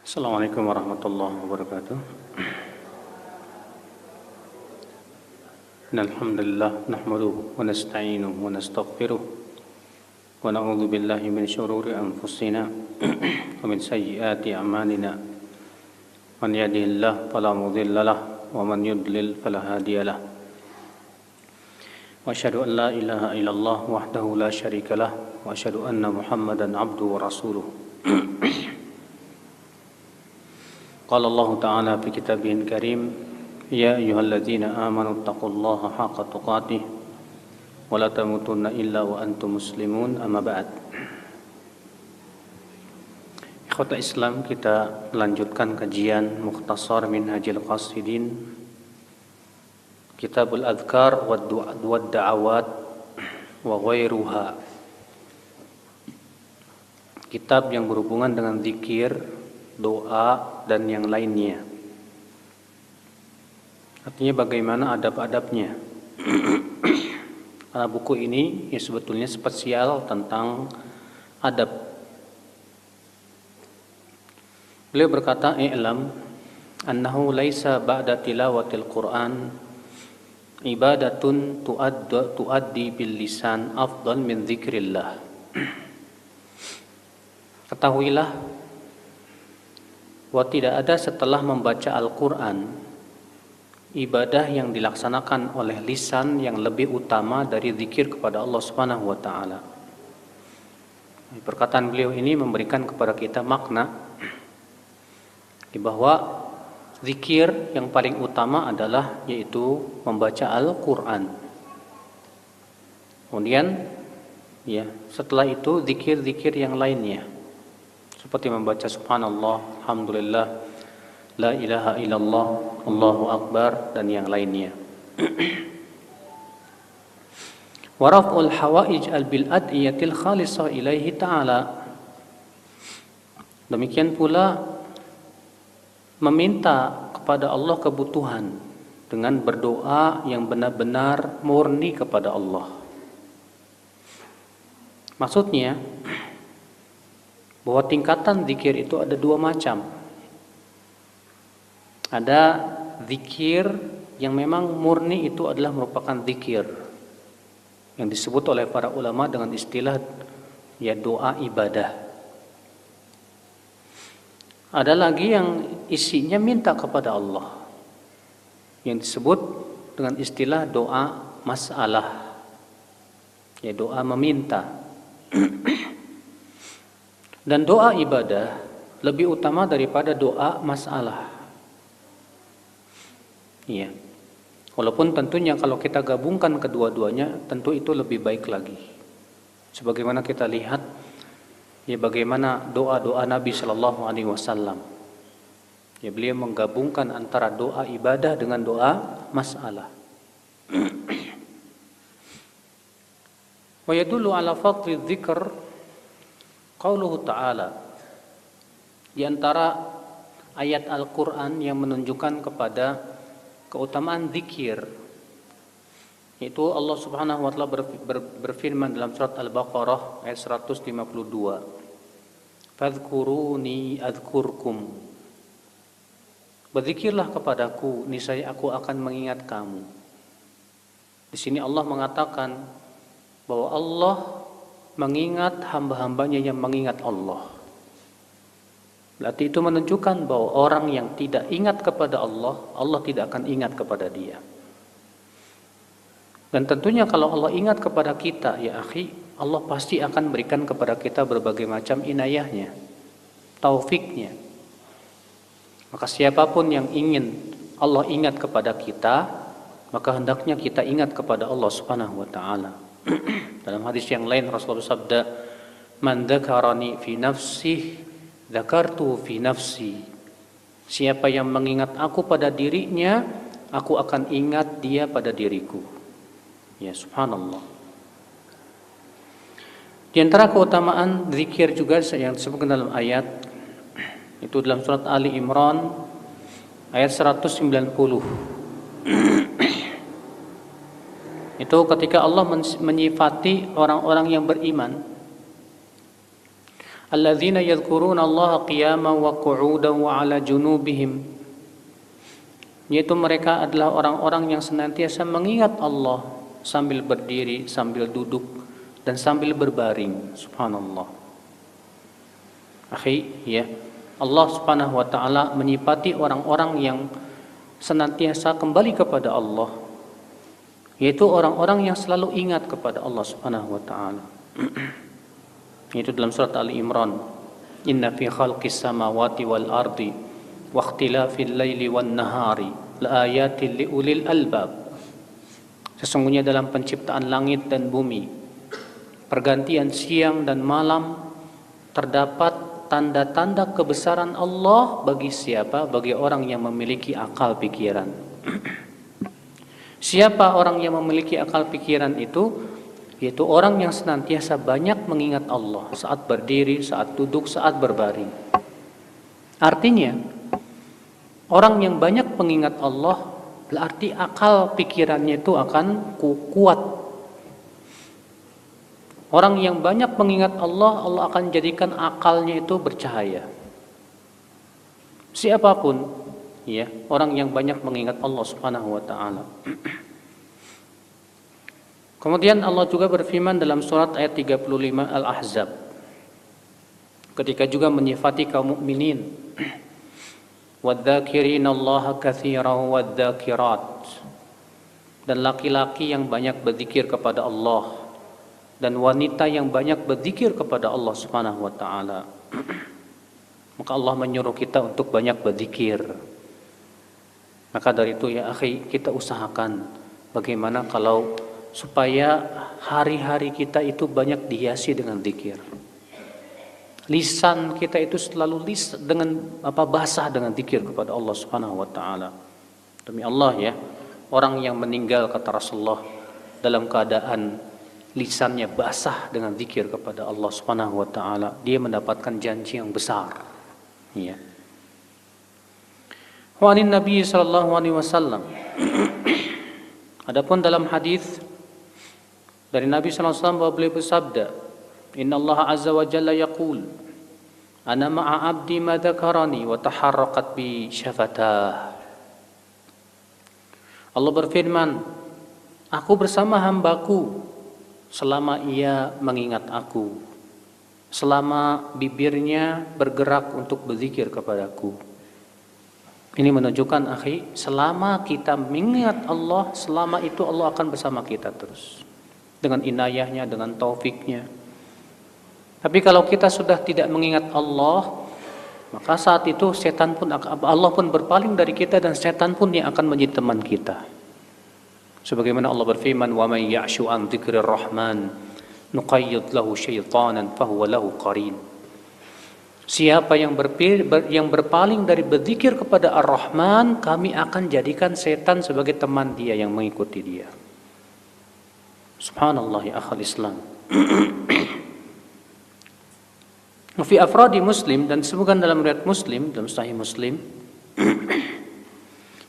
Assalamualaikum warahmatullahi wabarakatuh. Alhamdulillah nahmaduhu wa nasta'inuhu wa nastaghfiruh wa na'udzu billahi min syururi anfusina wa min sayyiati a'malina. Man yahdihillahu fala mudilla lahu wa man yudlil fala hadiya lahu. Wa asyhadu an la ilaha illallah wahdahu la syarika lahu wa asyhadu anna Muhammadan 'abduhu wa rasuluh. Qala Allah Ta'ala fi kitabihil karim, ya ayyuhalladzina amanu taqullaha haqqa tuqatih wa la tamutunna illa wa antum muslimun, amma ba'd. Ikhwata Islam, kita melanjutkan kajian Mukhtasar Minhajil Qasidin, Kitabul Adhkar wa Da'awat wa ghairuha. Kitab yang berhubungan dengan zikir, doa, dan yang lainnya. Artinya bagaimana adab-adabnya. Karena buku ini ya sebetulnya spesial tentang adab. Beliau berkata, "I'lam annahu laisa ba'da tilawatil Qur'an ibadatun tuaddi bil lisan afdal min dzikrillah." Ketahuilah bahwa tidak ada setelah membaca Al-Quran ibadah yang dilaksanakan oleh lisan yang lebih utama dari zikir kepada Allah Subhanahu wa Ta'ala. Perkataan beliau ini memberikan kepada kita makna bahwa zikir yang paling utama adalah yaitu membaca Al-Quran. Kemudian ya setelah itu zikir-zikir yang lainnya, seperti membaca subhanallah, alhamdulillah, la ilaha illallah, Allahu akbar, dan yang lainnya. Wa raf'ul hawaij bil adiyatil khalisah ilaihi ta'ala. Demikian pula meminta kepada Allah kebutuhan dengan berdoa yang benar-benar murni kepada Allah. Maksudnya bahwa tingkatan zikir itu ada dua macam. Ada zikir yang memang murni, itu adalah merupakan zikir yang disebut oleh para ulama dengan istilah ya doa ibadah. Ada lagi yang isinya minta kepada Allah, yang disebut dengan istilah doa masalah, ya doa meminta. Dan doa ibadah lebih utama daripada doa masalah. Iya. Walaupun tentunya kalau kita gabungkan kedua-duanya, tentu itu lebih baik lagi. Sebagaimana kita lihat ya bagaimana doa-doa Nabi Shallallahu Alaihi Wasallam. Ya beliau menggabungkan antara doa ibadah dengan doa masalah. Wa yadullu ala fadli dzikr qauluhu ta'ala, di antara ayat Al-Quran yang menunjukkan kepada keutamaan zikir, yaitu Allah Subhanahu wa Ta'ala berfirman dalam surat Al-Baqarah ayat 152, "Fadhkuruni adzkurkum." Berzikirlah kepadaku, niscaya aku akan mengingat kamu. Di sini Allah mengatakan bahwa Allah mengingat hamba-hambanya yang mengingat Allah. Berarti itu menunjukkan bahwa orang yang tidak ingat kepada Allah, Allah tidak akan ingat kepada dia. Dan tentunya kalau Allah ingat kepada kita, ya akhi, Allah pasti akan berikan kepada kita berbagai macam inayahnya, taufiknya. Maka siapapun yang ingin Allah ingat kepada kita, maka hendaknya kita ingat kepada Allah Subhanahu wa Ta'ala. Dalam hadis yang lain Rasulullah sabda, "Man dzakarani fi nafsihi, dzakartu fi nafsi." Siapa yang mengingat aku pada dirinya, aku akan ingat dia pada diriku. Ya subhanallah. Di antara keutamaan zikir juga yang disebutkan dalam ayat itu dalam surat Ali Imran ayat 190. Itu ketika Allah menyifati orang-orang yang beriman, Alladzina yadhkuruna Allah qiyaman wa qu'udan wa 'ala junubihim, yaitu mereka adalah orang-orang yang senantiasa mengingat Allah sambil berdiri, sambil duduk, dan sambil berbaring. Subhanallah. Akhi, ya, Allah Subhanahu wa taala menyifati orang-orang yang senantiasa kembali kepada Allah, yaitu orang-orang yang selalu ingat kepada Allah Subhanahu wa taala. Itu dalam surat Ali Imran, inna fi khalqis samawati wal ardi wa ikhtilafil laili wan nahari laayatin liulil albab. Sesungguhnya dalam penciptaan langit dan bumi, pergantian siang dan malam, terdapat tanda-tanda kebesaran Allah bagi siapa? Bagi orang yang memiliki akal pikiran. Siapa orang yang memiliki akal pikiran itu? Yaitu orang yang senantiasa banyak mengingat Allah saat berdiri, saat duduk, saat berbaring. Artinya, orang yang banyak mengingat Allah berarti akal pikirannya itu akan kuat. Orang yang banyak mengingat Allah, Allah akan jadikan akalnya itu bercahaya. Siapapun, ya, orang yang banyak mengingat Allah Subhanahu wa taala. Kemudian Allah juga berfirman dalam surat ayat 35 Al-Ahzab, ketika juga menyifati kaum mukminin, wadzakirina Allaha katsiran wadzakirat, dan laki-laki yang banyak berzikir kepada Allah dan wanita yang banyak berzikir kepada Allah Subhanahu wa taala. Maka Allah menyuruh kita untuk banyak berzikir. Maka dari itu ya akhi, kita usahakan bagaimana kalau supaya hari-hari kita itu banyak dihiasi dengan zikir. Lisan kita itu selalu basah dengan zikir kepada Allah Subhanahu wa taala. Demi Allah ya, orang yang meninggal kata Rasulullah dalam keadaan lisannya basah dengan zikir kepada Allah Subhanahu wa taala, dia mendapatkan janji yang besar. Ya. Wa anin Nabi sallallahu alaihi wasallam. Adapun dalam hadis dari Nabi sallallahu alaihi wasallam, beliau bersabda, "Inna Allah azza wa jalla yaqul, ana ma'a 'abdi ma dzakarani wa taharraqat bi syafatah." Allah berfirman, aku bersama hambaku selama ia mengingat aku, selama bibirnya bergerak untuk berzikir kepadaku. Ini menunjukkan akhi, selama kita mengingat Allah, selama itu Allah akan bersama kita terus, dengan inayahnya, dengan taufiknya. Tapi kalau kita sudah tidak mengingat Allah, maka saat itu Allah pun berpaling dari kita, dan setan pun yang akan menjadi teman kita. Sebagaimana Allah berfirman, wa man ya'shu an dzikrir rahman nuqayyid lahu syaitanan fahuwa lahu qarin. Siapa yang berpaling dari berzikir kepada Ar-Rahman, kami akan jadikan setan sebagai teman dia yang mengikuti dia. Subhanallah ya akhal Islam. Fi afradi Muslim, dan disebutkan dalam riwayat Muslim, dalam Sahih Muslim,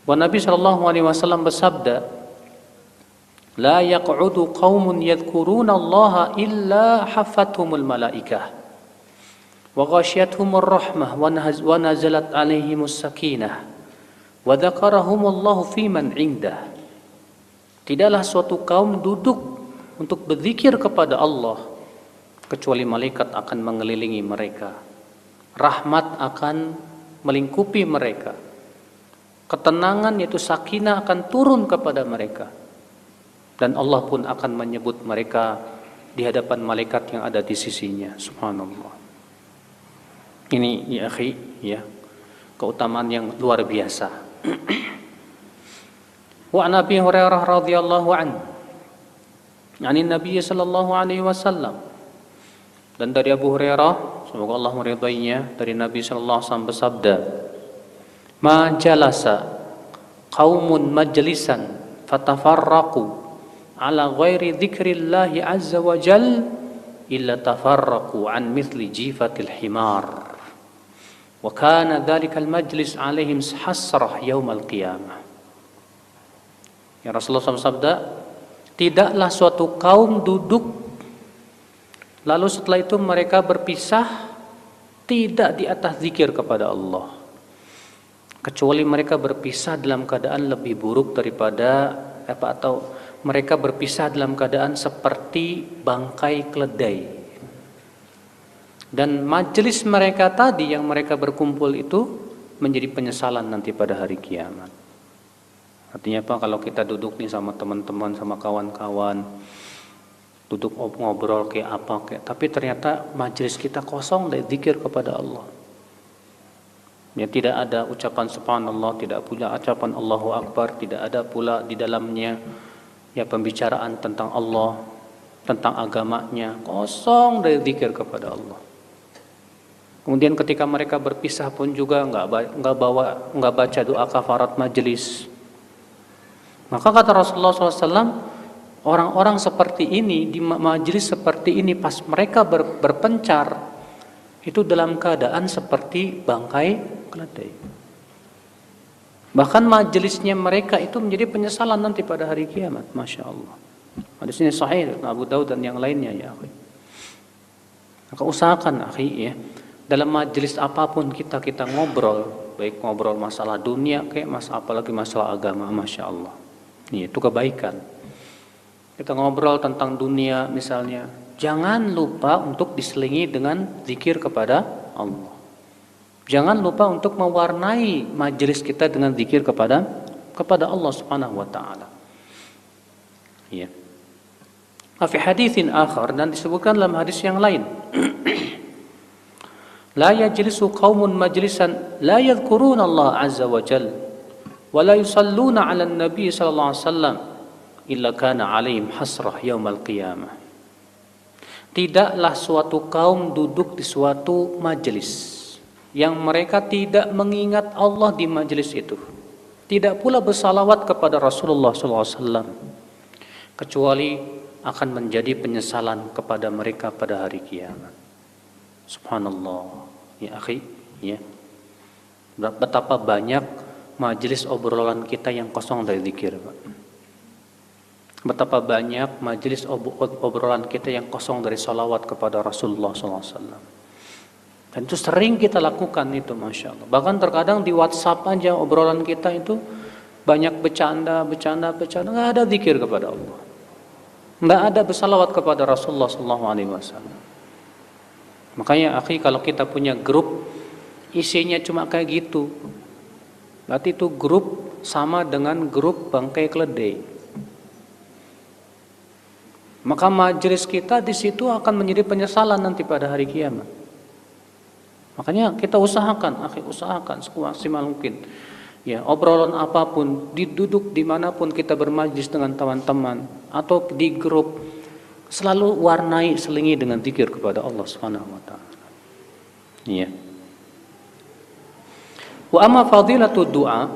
bahwa Nabi sallallahu alaihi wasallam bersabda, la yaq'udu qaumun yadhkuruna Allah illa hafathumul malaikah wa ghashiyatuhumur rahmah wa nazalat alaihimus sakinah wa dzakarahumullahu fi man indah. Tidaklah suatu kaum duduk untuk berzikir kepada Allah kecuali malaikat akan mengelilingi mereka, rahmat akan melingkupi mereka, ketenangan yaitu sakinah akan turun kepada mereka, dan Allah pun akan menyebut mereka di hadapan malaikat yang ada di sisinya. Subhanallah. Ini ya akhi, ya, keutamaan yang luar biasa. Wa an Abi Hurairah radhiyallahu anhu, yani Nabi sallallahu alaihi wasallam, dan dari Abu Hurairah, semoga Allah meridainya, dari Nabi sallallahu alaihi wasallam bersabda, ma jalasa qaumun majlisan fatafarraqu ala ghairi dzikrillahi azza wa jal illa tafarraqu an mithli jifatil himar wa kana dhalikal majlis alaihim hasrah yaumal qiyamah. Ya Rasulullah SAW sabda, tidaklah suatu kaum duduk lalu setelah itu mereka berpisah tidak di atas zikir kepada Allah, kecuali mereka berpisah dalam keadaan lebih buruk daripada atau mereka berpisah dalam keadaan seperti bangkai keledai. Dan majelis mereka tadi yang mereka berkumpul itu menjadi penyesalan nanti pada hari kiamat. Artinya apa? Kalau kita duduk nih sama teman-teman, sama kawan-kawan, duduk ngobrol kayak apa kayak, tapi ternyata majelis kita kosong dari zikir kepada Allah. Ya, tidak ada ucapan subhanallah, tidak pula ucapan Allahu Akbar, tidak ada pula di dalamnya ya pembicaraan tentang Allah, tentang agamanya, kosong dari zikir kepada Allah. Kemudian ketika mereka berpisah pun juga nggak baca doa kafarat majelis. Maka kata Rasulullah SAW, orang-orang seperti ini di majelis seperti ini pas mereka berpencar itu dalam keadaan seperti bangkai keledai. Bahkan majelisnya mereka itu menjadi penyesalan nanti pada hari kiamat. Masya Allah. Hadis ini sahih Abu Daud dan yang lainnya ya akhi. Maka usahakan akhi ya, dalam majelis apapun kita ngobrol, baik ngobrol masalah dunia kayak apalagi masalah agama, Masya Allah. Itu kebaikan. Kita ngobrol tentang dunia misalnya, jangan lupa untuk diselingi dengan zikir kepada Allah. Jangan lupa untuk mewarnai majelis kita dengan zikir kepada Allah Subhanahu wa taala. Ya. Fi haditsin akhar, dan disebutkan dalam hadis yang lain. La yajlisu qaumun majlisan la yadhkuruna Allah azza wa jalla wa la yusalluna 'ala an-nabi sallallahu alaihi wasallam illa kana 'alaihim hasrah yaumal qiyamah. Tidaklah suatu kaum duduk di suatu majelis yang mereka tidak mengingat Allah di majelis itu, tidak pula bersalawat kepada Rasulullah SAW, kecuali akan menjadi penyesalan kepada mereka pada hari kiamat. Subhanallah, ya akhi, ya. Betapa banyak majelis obrolan kita yang kosong dari zikir, Pak. Betapa banyak majelis obrolan kita yang kosong dari salawat kepada Rasulullah SAW. Dan itu sering kita lakukan itu, Masya Allah. Bahkan terkadang di WhatsApp aja obrolan kita itu banyak bercanda, nggak ada zikir kepada Allah, nggak ada bersalawat kepada Rasulullah SAW. Makanya akhi, kalau kita punya grup isinya cuma kayak gitu, berarti itu grup sama dengan grup bangkai keledai. Maka majelis kita di situ akan menjadi penyesalan nanti pada hari kiamat. Makanya kita usahakan, akhi, usahakan semaksimal mungkin. Ya, obrolan apapun, duduk dimanapun kita bermajlis dengan teman-teman atau di grup, selalu warnai, selingi dengan zikir kepada Allah Subhanahu wa taala. Iya. Wa amma fadilatu du'a,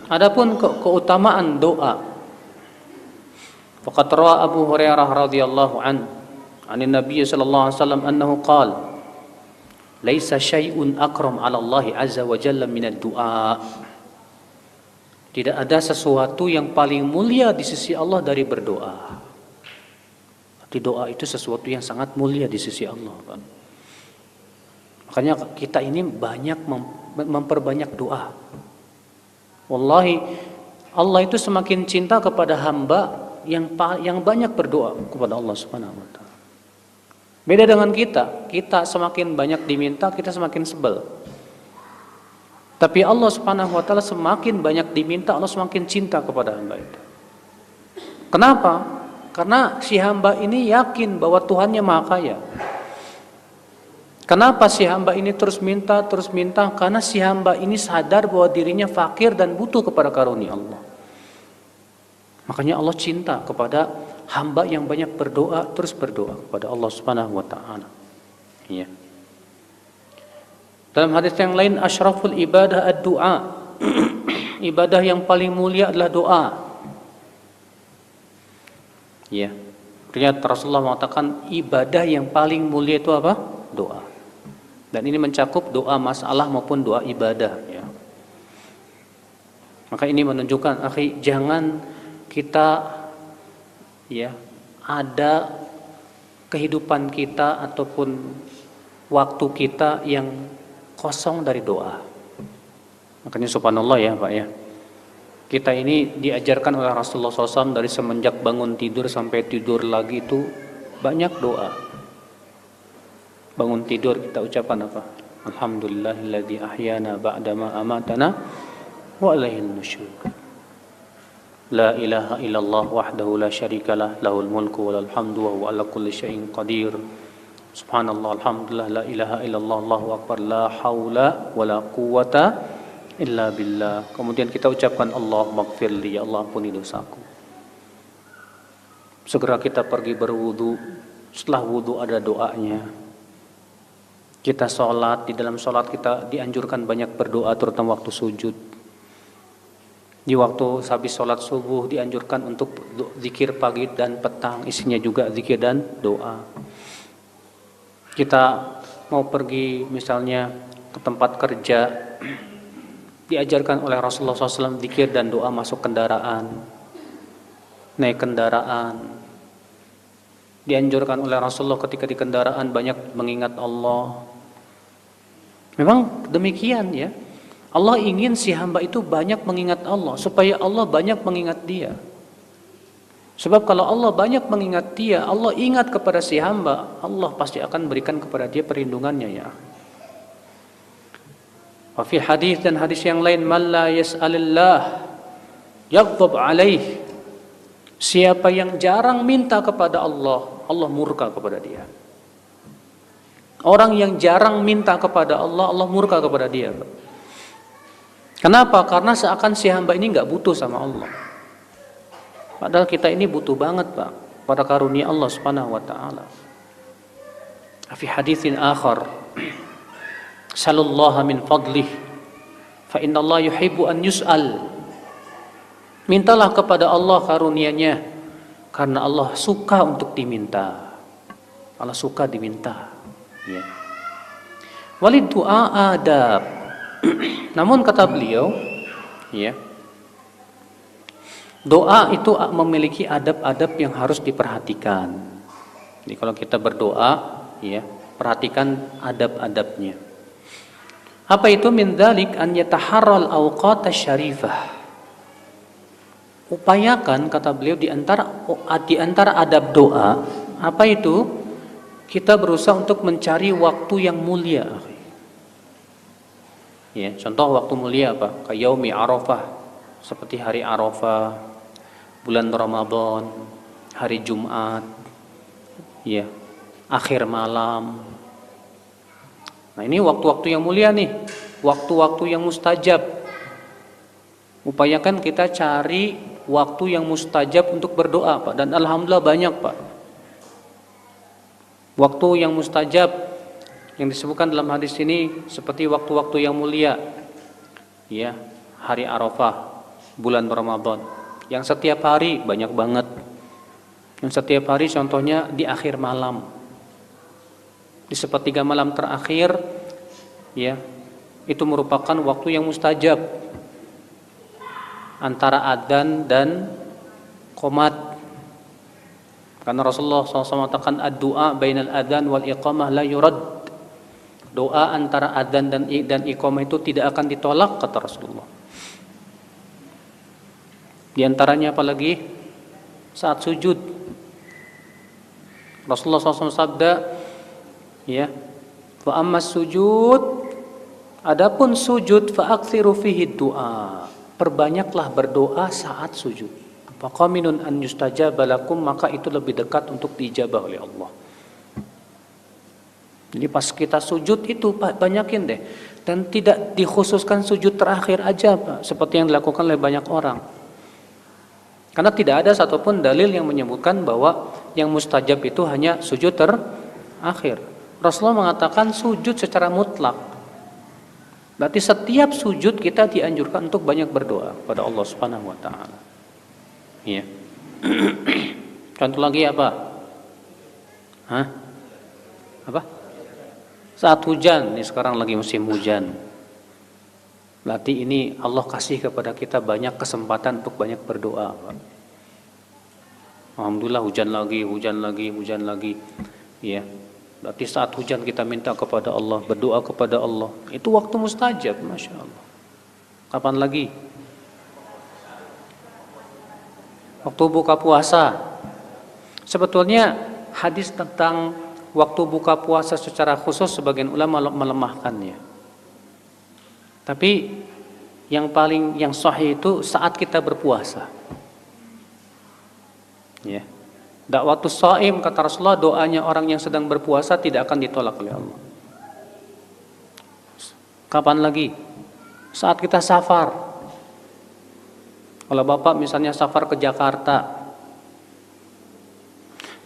adapun keutamaan doa. Faqad rawa Abu Hurairah radhiyallahu an Nabi sallallahu alaihi wasallam annahu qala laisa syai'un akram 'ala Allah azza wa jalla minad du'a. Tidak ada sesuatu yang paling mulia di sisi Allah dari berdoa. Arti doa itu sesuatu yang sangat mulia di sisi Allah, Pak. Makanya kita ini banyak memperbanyak doa. Wallahi Allah itu semakin cinta kepada hamba yang banyak berdoa kepada Allah Subhanahu wa taala. Beda dengan kita semakin banyak diminta, kita semakin sebel. Tapi Allah Subhanahu wa taala semakin banyak diminta, Allah semakin cinta kepada hamba itu. Kenapa? Karena si hamba ini yakin bahwa Tuhannya Maha Kaya. Kenapa si hamba ini terus minta? Karena si hamba ini sadar bahwa dirinya fakir dan butuh kepada karunia Allah. Makanya Allah cinta kepada hamba yang banyak berdoa, terus berdoa kepada Allah Subhanahu wa taala. Ya. Dalam hadis yang lain, asyraful ibadah ad-du'a. Ibadah yang paling mulia adalah doa. Ya. Ternyata Rasulullah mengatakan ibadah yang paling mulia itu apa? Doa. Dan ini mencakup doa masalah maupun doa ibadah, ya. Maka ini menunjukkan, akhi, jangan kita ya ada kehidupan kita ataupun waktu kita yang kosong dari doa. Makanya subhanallah ya Pak ya. Kita ini diajarkan oleh Rasulullah SAW dari semenjak bangun tidur sampai tidur lagi itu banyak doa. Bangun tidur kita ucapkan apa? Alhamdulillahilladzi ahyana ba'dama amatana wa ilaihin nusyur. La ilaha illallah wahdahu la syarikalah lahul mulku wa lahul hamdu wa huwa ala kulli syai'in qadir. Subhanallah alhamdulillah la ilaha illallah Allahu akbar la haula wa la quwata illa billah. Kemudian kita ucapkan Allahumma gfirli, ya Allah ampuni dosaku. Segera kita pergi berwudu. Setelah wudu ada doanya. Kita sholat, di dalam sholat kita dianjurkan banyak berdoa terutama waktu sujud. Di waktu habis sholat subuh dianjurkan untuk zikir pagi dan petang, isinya juga zikir dan doa. Kita mau pergi misalnya ke tempat kerja, diajarkan oleh Rasulullah SAW zikir dan doa masuk kendaraan, naik kendaraan. Dianjurkan oleh Rasulullah ketika di kendaraan banyak mengingat Allah. Memang demikian ya. Allah ingin si hamba itu banyak mengingat Allah supaya Allah banyak mengingat dia. Sebab kalau Allah banyak mengingat dia, Allah ingat kepada si hamba, Allah pasti akan berikan kepada dia perlindungannya ya. Wa fi hadis dan hadis yang lain, man la yas'alillah yaghdab alaih. Siapa yang jarang minta kepada Allah, Allah murka kepada dia. Orang yang jarang minta kepada Allah, Allah murka kepada dia. Kenapa? Karena seakan si hamba ini enggak butuh sama Allah. Padahal kita ini butuh banget, Pak, pada karunia Allah Subhanahu wa taala. Fi haditsin akhar, sallallahu min fadlih fa innallaha yuhibbu an yus'al. Mintalah kepada Allah karunia-Nya karena Allah suka untuk diminta. Allah suka diminta, ya. Walid du'a adab. Namun kata beliau, ya, doa itu memiliki adab-adab yang harus diperhatikan. Jadi kalau kita berdoa, ya, perhatikan adab-adabnya. Apa itu? Min dzalik an yataharral awqat syarifah. Upayakan, kata beliau, di antara adab doa, apa itu? Kita berusaha untuk mencari waktu yang mulia. Ya, contoh waktu mulia apa? Kayak yaumi Arafah, seperti hari Arafah, bulan Ramadan, hari Jumat, ya, akhir malam. Nah, ini waktu-waktu yang mulia nih, waktu-waktu yang mustajab. Upayakan kita cari waktu yang mustajab untuk berdoa, Pak. Dan alhamdulillah banyak, Pak. Waktu yang mustajab yang disebutkan dalam hadis ini seperti waktu-waktu yang mulia, ya, hari Arafah, bulan Ramadan, yang setiap hari banyak banget, yang setiap hari contohnya di akhir malam, di sepertiga malam terakhir, ya, itu merupakan waktu yang mustajab antara adzan dan qomat. Karena Rasulullah SAW mengatakan ad-du'a bainal adzan wal iqamah la yurad. Doa antara adzan dan iqamah itu tidak akan ditolak, kata Rasulullah. Di antaranya apalagi saat sujud. Rasulullah SAW sabda, ya, fa ammas sujud, adapun sujud fa aktsiru fihi du'a. Perbanyaklah berdoa saat sujud. Fa qaminun an yustajaba lakum, maka itu lebih dekat untuk diijabah oleh Allah. Jadi pas kita sujud itu Pak, banyakin deh. Dan tidak dikhususkan sujud terakhir aja, Pak, seperti yang dilakukan oleh banyak orang. Karena tidak ada satupun dalil yang menyebutkan bahwa yang mustajab itu hanya sujud terakhir. Rasulullah mengatakan sujud secara mutlak. Berarti setiap sujud kita dianjurkan untuk banyak berdoa pada Allah Subhanahu wa taala. Iya. Contoh lagi apa? Apa? Saat hujan, ini sekarang lagi musim hujan. Berarti ini Allah kasih kepada kita banyak kesempatan untuk banyak berdoa, Pak. Alhamdulillah hujan lagi. Ya. Berarti saat hujan kita minta kepada Allah, berdoa kepada Allah, itu waktu mustajab, Masya Allah. Kapan lagi? Waktu buka puasa. Sebetulnya hadis tentang waktu buka puasa secara khusus sebagian ulama melemahkannya. Tapi yang sahih itu saat kita berpuasa. Ya. Dakwatus shaim kata Rasulullah, doanya orang yang sedang berpuasa tidak akan ditolak oleh Allah. Kapan lagi? Saat kita safar. Kalau Bapak misalnya safar ke Jakarta,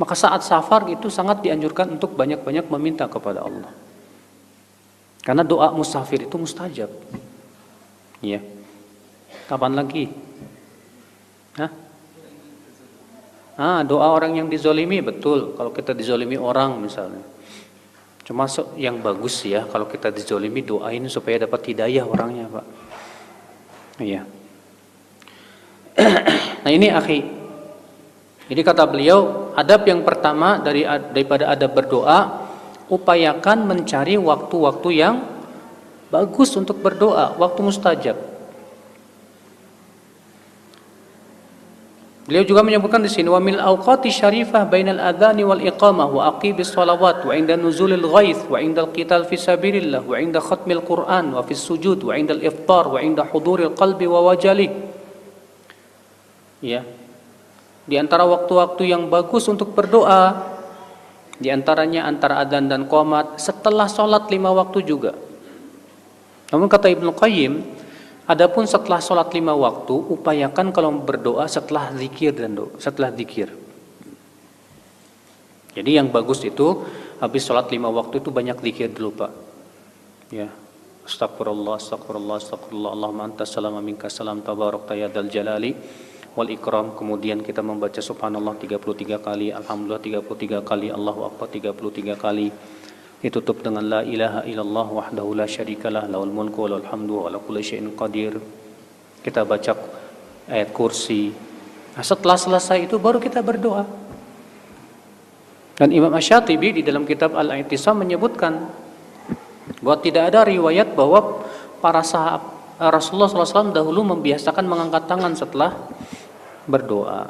maka saat safar itu sangat dianjurkan untuk banyak-banyak meminta kepada Allah. Karena doa musafir itu mustajab. Ya. Kapan lagi? Doa orang yang dizolimi, betul. Kalau kita dizolimi orang misalnya, cuma yang bagus ya kalau kita dizolimi doain supaya dapat hidayah orangnya, Pak. Iya. Nah ini akhi. Jadi kata beliau, adab yang pertama daripada adab berdoa, upayakan mencari waktu-waktu yang bagus untuk berdoa, waktu mustajab. Beliau juga menyebutkan di sini, wa mil awqati syarifah bainal adhani wal iqamah wa aqibis salawat wa inda nuzulil ghaith wa inda al-qital fi sabilillah wa inda khatmil Qur'an wa fis sujud wa inda al-iftar wa inda huduril qalbi wa wajalih. Ya. Di antara waktu-waktu yang bagus untuk berdoa, di antaranya antara adzan dan qomat, setelah sholat 5 waktu juga. Namun kata Ibnu Qayyim, adapun setelah sholat 5 waktu, upayakan kalau berdoa setelah zikir dan setelah zikir. Jadi yang bagus itu habis sholat 5 waktu itu banyak zikir dulu, Pak. Ya, astagfirullah, astagfirullah, astagfirullah, Allahumma antas salam minka salam tabarakta ya dzal jalali wal ikram. Kemudian kita membaca subhanallah 33 kali, alhamdulillah 33 kali, Allahu akbar 33 kali. Ditutup dengan la ilaha illallah wahdahu la syarikalah lahul mulku wa lahul hamdu wa ala kulli syai'in qadir. Kita baca ayat kursi. Nah, setelah selesai itu baru kita berdoa. Dan Imam Asy-Syatibi di dalam kitab Al-I'tisam menyebutkan bahwa tidak ada riwayat bahwa para sahabat Rasulullah SAW dahulu membiasakan mengangkat tangan setelah berdoa,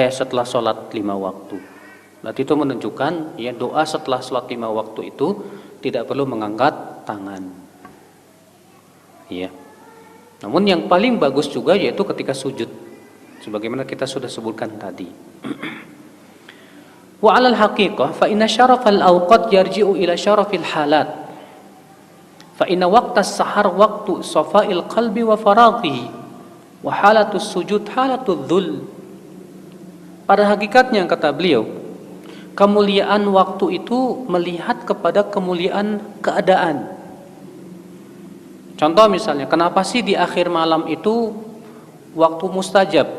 setelah sholat 5 waktu. Berarti itu menunjukkan ya doa setelah sholat 5 waktu itu tidak perlu mengangkat tangan. Ya. Namun yang paling bagus juga yaitu ketika sujud, sebagaimana kita sudah sebutkan tadi. Wa 'alal haqiqah fa inna syarafal awqat yarji'u ila syarafil halat. Fa inna waqtas sahar waqtu safa'il qalbi wa faraghihi wa halatus sujud halatul dhul. Pada hakikatnya kata beliau, kemuliaan waktu itu melihat kepada kemuliaan keadaan. Contoh misalnya, kenapa sih di akhir malam itu waktu mustajab?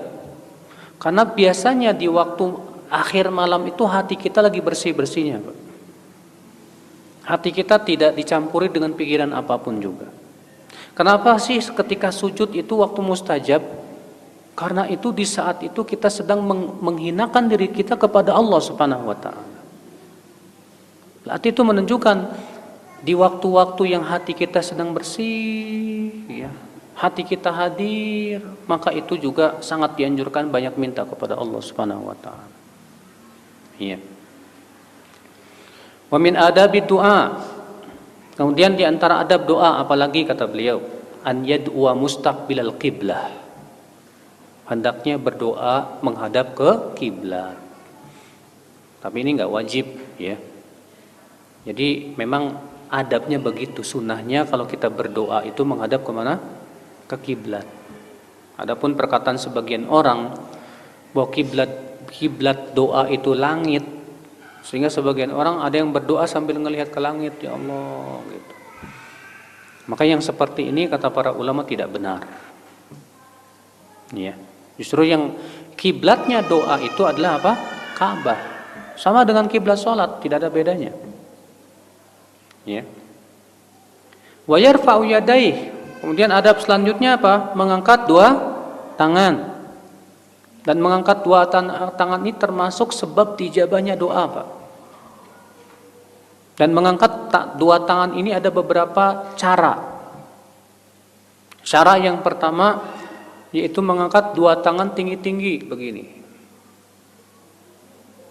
Karena biasanya di waktu akhir malam itu hati kita lagi bersih-bersihnya, Pak. Hati kita tidak dicampuri dengan pikiran apapun juga. Kenapa sih ketika sujud itu waktu mustajab? Karena itu di saat itu kita sedang menghinakan diri kita kepada Allah Subhanahu wa taala. Berarti itu menunjukkan di waktu-waktu yang hati kita sedang bersih, ya, hati kita hadir, maka itu juga sangat dianjurkan banyak minta kepada Allah Subhanahu wa taala. Iya. Wa min adabid du'a. Kemudian di antara adab doa apalagi kata beliau, an yad'u mustaqbilal qiblah. Hendaknya berdoa menghadap ke kiblat. Tapi ini enggak wajib ya. Jadi memang adabnya begitu, sunnahnya kalau kita berdoa itu menghadap kemana? Ke kiblat. Adapun perkataan sebagian orang bahwa kiblat doa itu langit, sehingga sebagian orang ada yang berdoa sambil ngelihat ke langit, ya Allah gitu. Maka yang seperti ini kata para ulama tidak benar. Ya. Justru yang kiblatnya doa itu adalah apa? Ka'bah. Sama dengan kiblat salat, tidak ada bedanya. Ya. Wa yarfa'u yadayhi. Kemudian adab selanjutnya apa? Mengangkat dua tangan. Dan mengangkat dua tangan ini termasuk sebab dijabahnya doa, Pak. Dan mengangkat dua tangan ini ada beberapa cara. Cara yang pertama yaitu mengangkat dua tangan tinggi-tinggi begini.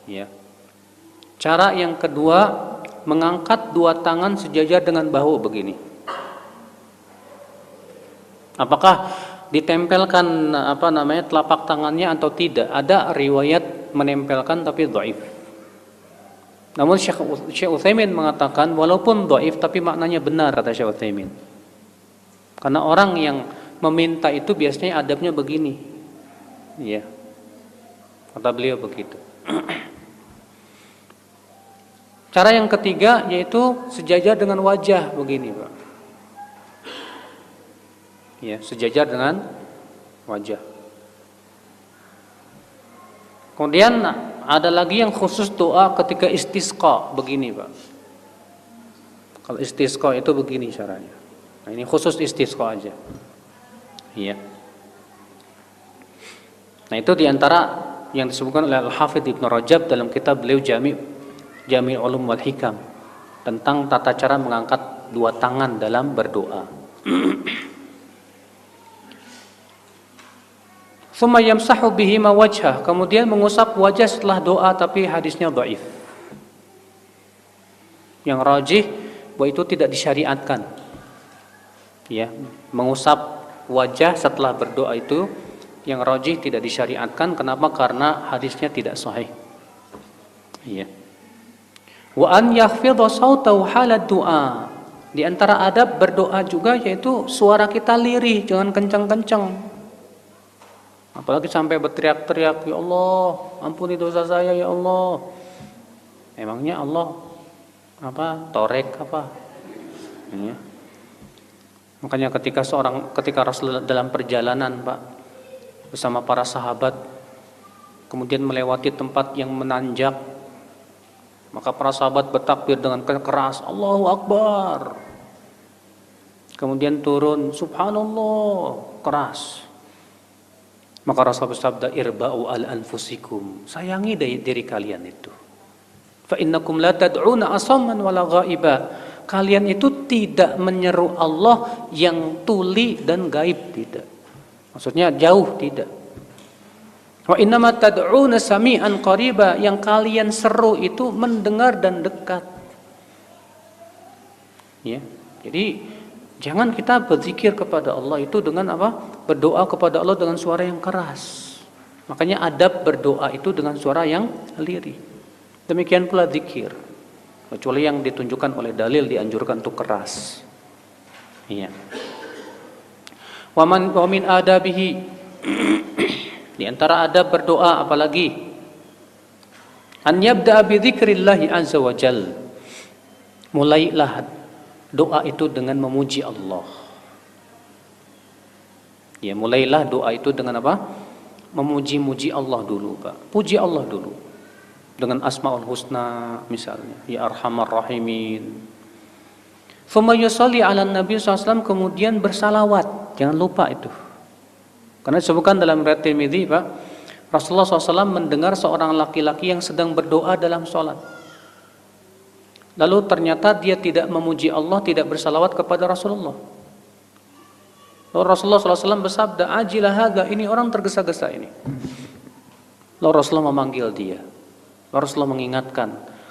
Ya. Cara yang kedua mengangkat dua tangan sejajar dengan bahu begini. Apakah ditempelkan telapak tangannya atau tidak? Ada riwayat menempelkan tapi dhaif. Namun Syekh Utsaimin mengatakan walaupun dhaif tapi maknanya benar, kata Syekh Utsaimin. Karena orang yang meminta itu biasanya adabnya begini. Ya. Kata beliau begitu. Cara yang ketiga yaitu sejajar dengan wajah begini, Pak. Ya, sejajar dengan wajah. Kemudian ada lagi yang khusus doa ketika istisqa begini, Pak. Kalau istisqa itu begini caranya. Nah, ini khusus istisqa aja. Iya. Nah, itu diantara yang disebutkan oleh Al-Hafidz Ibnu Rajab dalam kitab beliau Jami' Ulum wal Hikam tentang tata cara mengangkat dua tangan dalam berdoa. Tsumma yamsahu bihima wajhah, kemudian mengusap wajah setelah doa, tapi hadisnya dhaif. Yang rajih bahwa itu tidak disyariatkan. Ya, mengusap wajah setelah berdoa itu yang rajih tidak disyariatkan. Kenapa? Karena hadisnya tidak sahih. Iya. Wa an yakhfidha sautahu halad du'a. Di antara adab berdoa juga yaitu suara kita lirih, jangan kencang-kencang. Apalagi sampai berteriak-teriak, ya Allah, ampuni dosa saya ya Allah. Emangnya Allah torek apa? Ya. Makanya ketika Rasul dalam perjalanan, Pak, bersama para sahabat, kemudian melewati tempat yang menanjak, maka para sahabat bertakbir dengan keras, Allahu Akbar. Kemudian turun, Subhanallah, keras. Maka Rasul bersabda, irba'u al anfusikum, sayangi diri kalian itu. Fa innakum la tad'una asamman wala ghaiba. Kalian itu tidak menyeru Allah yang tuli dan gaib, tidak. Maksudnya jauh, tidak. Wa innama tad'una sami'an qariba, yang kalian seru itu mendengar dan dekat. Ya. Jadi jangan kita berzikir kepada Allah itu dengan berdoa kepada Allah dengan suara yang keras. Makanya adab berdoa itu dengan suara yang lirih. Demikian pula zikir. Kecuali yang ditunjukkan oleh dalil dianjurkan untuk keras. Iya. Wa min adabihi. Di antara adab berdoa apalagi? An yabda'a bi dzikrillahi azza wa jal. Mulailah doa itu dengan memuji Allah. Ya, mulailah doa itu dengan apa? Memuji-muji Allah dulu, Pak. Puji Allah dulu. Dengan Asmaul Husna misalnya, ya Arhamar Rahimin. Tsumma yusalli 'alan Nabi SAW, kemudian bersalawat. Jangan lupa itu. Karena disebutkan dalam riwayat Tirmidzi, Pak, Rasulullah SAW mendengar seorang laki-laki yang sedang berdoa dalam sholat. Lalu ternyata dia tidak memuji Allah, tidak bersalawat kepada Rasulullah. Lalu Rasulullah SAW bersabda, ajilah hadza, ini orang tergesa-gesa ini. Lalu Rasulullah memanggil dia. Lalu Rasulullah mengingatkan,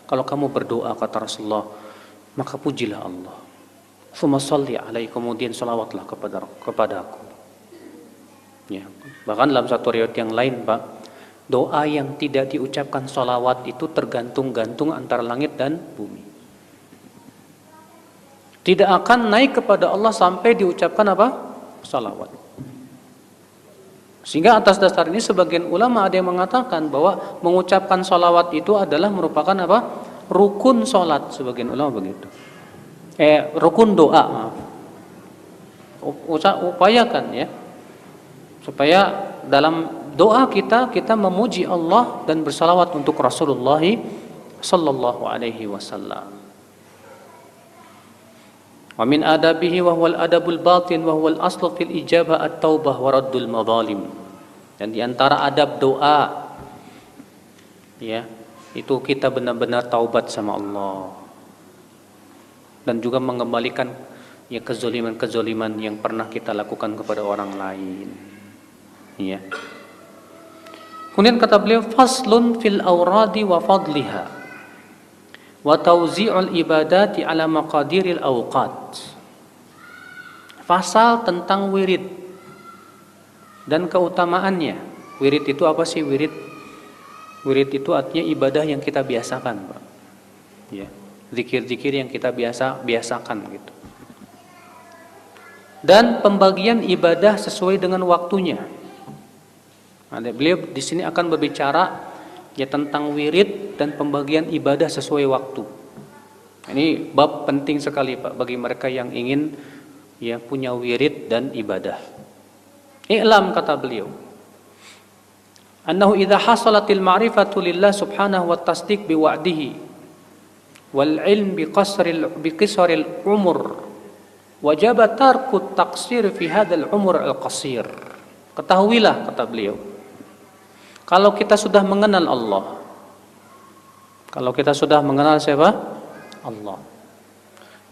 kalau kamu berdoa, kata Rasulullah, maka pujilah Allah. Tsumma shalli alaihi, kemudian salawatlah kepada aku. Ya. Bahkan dalam satu riwayat yang lain, Pak, doa yang tidak diucapkan salawat itu tergantung-gantung antara langit dan bumi. Tidak akan naik kepada Allah sampai diucapkan salawat. Sehingga atas dasar ini sebagian ulama ada yang mengatakan bahwa mengucapkan salawat itu adalah merupakan rukun salat, sebagian ulama begitu. Rukun doa, maaf. Upayakan ya, supaya dalam doa kita memuji Allah dan bersalawat untuk Rasulullah sallallahu alaihi wasallam. Wa min adabihi wa huwal adabul batin wa huwal aslu fil ijabah at-taubah wa raddul madzalim. Dan di antara adab doa ya, itu kita benar-benar taubat sama Allah. dan juga mengembalikan ya kezoliman-kezoliman yang pernah kita lakukan kepada orang lain. Ya. Kemudian kata beliau, faslun fil awradi wa fadliha wa tawzi'ul ibadati ala maqadiril awqat. Fasal tentang wirid dan keutamaannya. Wirid itu apa sih wirid? Wirid itu artinya ibadah yang kita biasakan, Pak. Ya, zikir-zikir yang kita biasakan gitu. Dan pembagian ibadah sesuai dengan waktunya. Nah, beliau di sini akan berbicara ya tentang wirid dan pembagian ibadah sesuai waktu. Ini bab penting sekali, Pak, bagi mereka yang ingin ya punya wirid dan ibadah. I'lam, kata beliau, annahu idza hasalatil ma'rifatu lillah subhanahu wa tasdiq bi wa'dihi wal ilm bi qasril umur wajib tarku taqsir fi hadzal umur al qasir. Ketahuilah, kata beliau, kalau kita sudah mengenal Allah, kalau kita sudah mengenal siapa? Allah,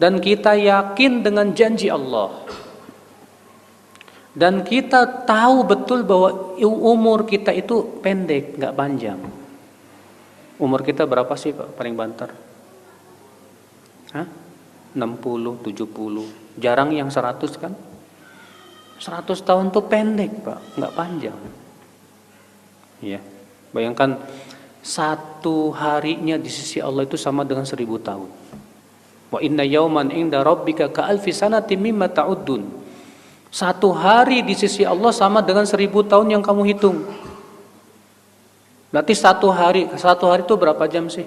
dan kita yakin dengan janji Allah, dan kita tahu betul bahwa umur kita itu pendek, nggak panjang. Umur kita berapa sih, Pak, paling banter? 60, 70. Jarang yang 100 kan? 100 tahun tuh pendek, Pak, nggak panjang. Ya, bayangkan satu harinya di sisi Allah itu sama dengan 1000 tahun. Wa inna yauman inda rabbika ka alfi sanatin mimma ta'uddun. Satu hari di sisi Allah sama dengan 1000 tahun yang kamu hitung. Berarti satu hari itu berapa jam sih?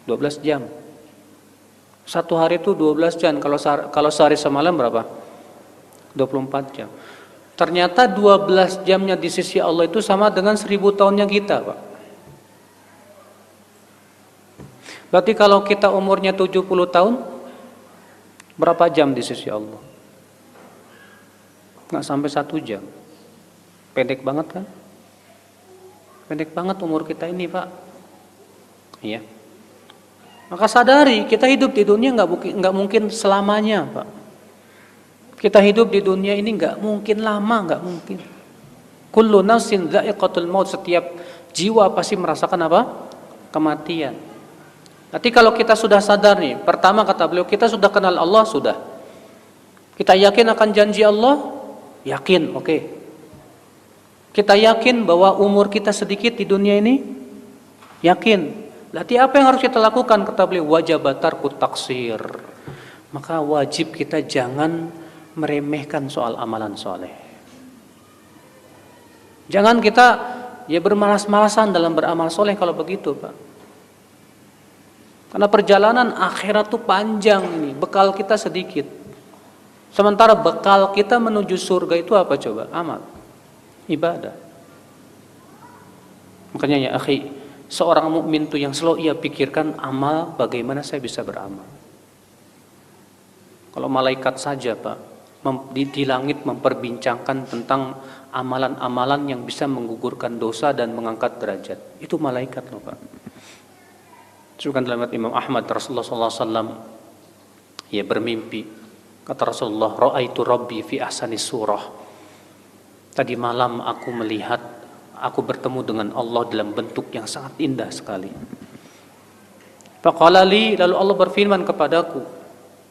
12 jam. Satu hari itu 12 jam. Kalau sehari semalam berapa? 24 jam. Ternyata 12 jamnya di sisi Allah itu sama dengan 1000 tahunnya kita, Pak. Berarti kalau kita umurnya 70 tahun, berapa jam di sisi Allah? Nggak sampai 1 jam. Pendek banget kan? Pendek banget umur kita ini, Pak. Iya. Maka sadari, kita hidup di dunia nggak mungkin selamanya, Pak. Kita hidup di dunia ini nggak mungkin lama, nggak mungkin. Kullu nafsin dha'iqatul maut, setiap jiwa pasti merasakan apa? Kematian. Nanti kalau kita sudah sadar nih, pertama kata beliau, kita sudah kenal Allah, sudah. Kita yakin akan janji Allah, yakin, oke. Kita yakin bahwa umur kita sedikit di dunia ini, yakin. Berarti apa yang harus kita lakukan? Kata beliau, wajib tarku taksir. Maka wajib kita jangan meremehkan soal amalan soleh. Jangan kita ya bermalas-malasan dalam beramal soleh kalau begitu, Pak. Karena perjalanan akhirat itu panjang ini, bekal kita sedikit. Sementara bekal kita menuju surga itu apa coba? Amal, ibadah. Makanya ya akhi, seorang mukmin itu yang selalu ia pikirkan amal, bagaimana saya bisa beramal. Kalau malaikat saja, Pak, di langit memperbincangkan tentang amalan-amalan yang bisa menggugurkan dosa dan mengangkat derajat. Itu malaikat loh, Pak. Disebutkan dalam Imam Ahmad, Rasulullah SAW ia bermimpi. Kata Rasulullah, ra'aitu rabbi fi ahsani surah. Tadi malam aku melihat, aku bertemu dengan Allah dalam bentuk yang sangat indah sekali. Faqala li, lalu Allah berfirman kepadaku,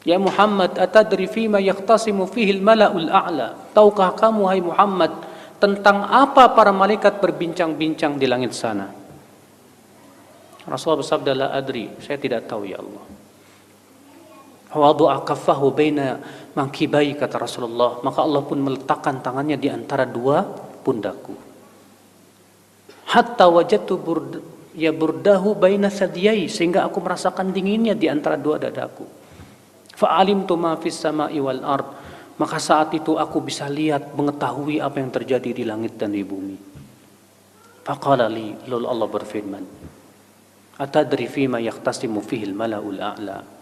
ya Muhammad, atadri fima yahtasimu fihi al-mala'ul a'la. Tahukah kamu, hai Muhammad, tentang apa para malaikat berbincang-bincang di langit sana? Rasulullah bersabda, la adri, saya tidak tahu ya Allah. Wadu'a kaffahu baina mankibai, kata Rasulullah, maka Allah pun meletakkan tangannya di antara dua pundakku. Hatta wajadtu burdahu baina sadiyai, sehingga aku merasakan dinginnya di antara dua dadaku. Fa'alimtu ma fis sama'i wal ard, maka saat itu aku bisa lihat, mengetahui apa yang terjadi di langit dan di bumi. Faqala li, lalu Allah berfirman, atadri fima yahtasimu fihil mala'ul a'la.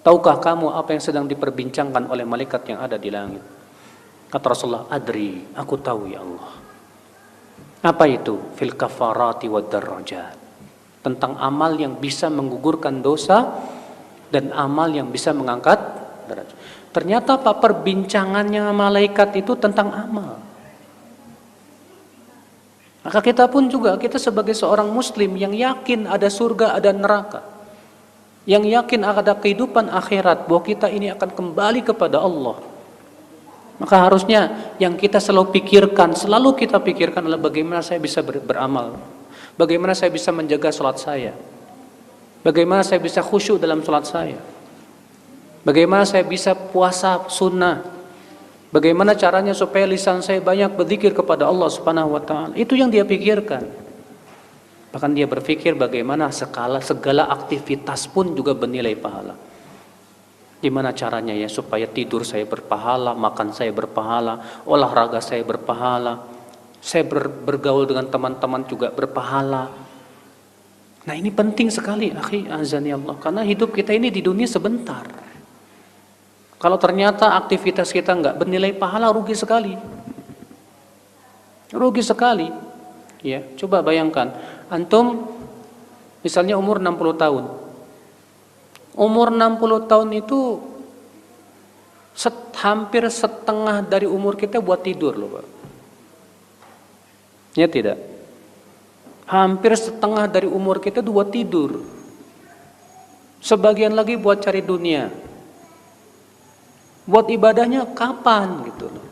Tahukah kamu apa yang sedang diperbincangkan oleh malaikat yang ada di langit? Kata Rasulullah, adri, aku tahu ya Allah. Apa itu? Fil kafarati wad darajat. Tentang amal yang bisa menggugurkan dosa dan amal yang bisa mengangkat derajat. Ternyata Pak, perbincangannya malaikat itu tentang amal. Maka kita pun juga, kita sebagai seorang muslim yang yakin ada surga, ada neraka, yang yakin ada kehidupan akhirat, bahwa kita ini akan kembali kepada Allah, maka harusnya yang kita selalu kita pikirkan adalah bagaimana saya bisa beramal, bagaimana saya bisa menjaga salat saya, bagaimana saya bisa khusyuk dalam salat saya, bagaimana saya bisa puasa sunnah, bagaimana caranya supaya lisan saya banyak berzikir kepada Allah Subhanahu wa taala. Itu yang dia pikirkan. Bahkan dia berpikir bagaimana segala aktivitas pun juga bernilai pahala. Gimana caranya ya supaya tidur saya berpahala, makan saya berpahala, olahraga saya berpahala, saya bergaul dengan teman-teman juga berpahala. Nah, ini penting sekali, akhi azani Allah, karena hidup kita ini di dunia sebentar. Kalau ternyata aktivitas kita nggak bernilai pahala, rugi sekali. Rugi sekali. Ya, coba bayangkan, antum misalnya umur 60 tahun. Umur 60 tahun itu hampir setengah dari umur kita buat tidur loh, Pak. Ya tidak? Hampir setengah dari umur kita buat tidur. Sebagian lagi buat cari dunia. Buat ibadahnya kapan gitu loh.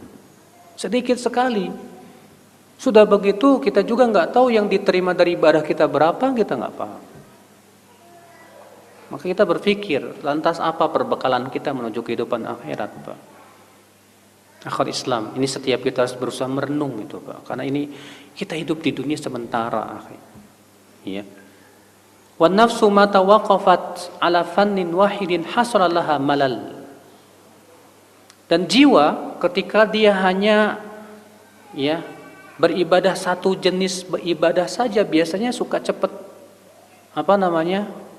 Sedikit sekali. Sudah begitu kita juga nggak tahu yang diterima dari ibadah kita berapa, kita nggak paham. Maka kita berpikir, lantas apa perbekalan kita menuju kehidupan akhirat, Pak? Akhir Islam, ini setiap kita harus berusaha merenung itu, Pak. Karena ini kita hidup di dunia sementara, akhi. Iya. Wa nafsu ma tawaqafat ala fannin wahidin hasala laha malal. Dan jiwa ketika dia hanya beribadah satu jenis beribadah saja, biasanya suka cepat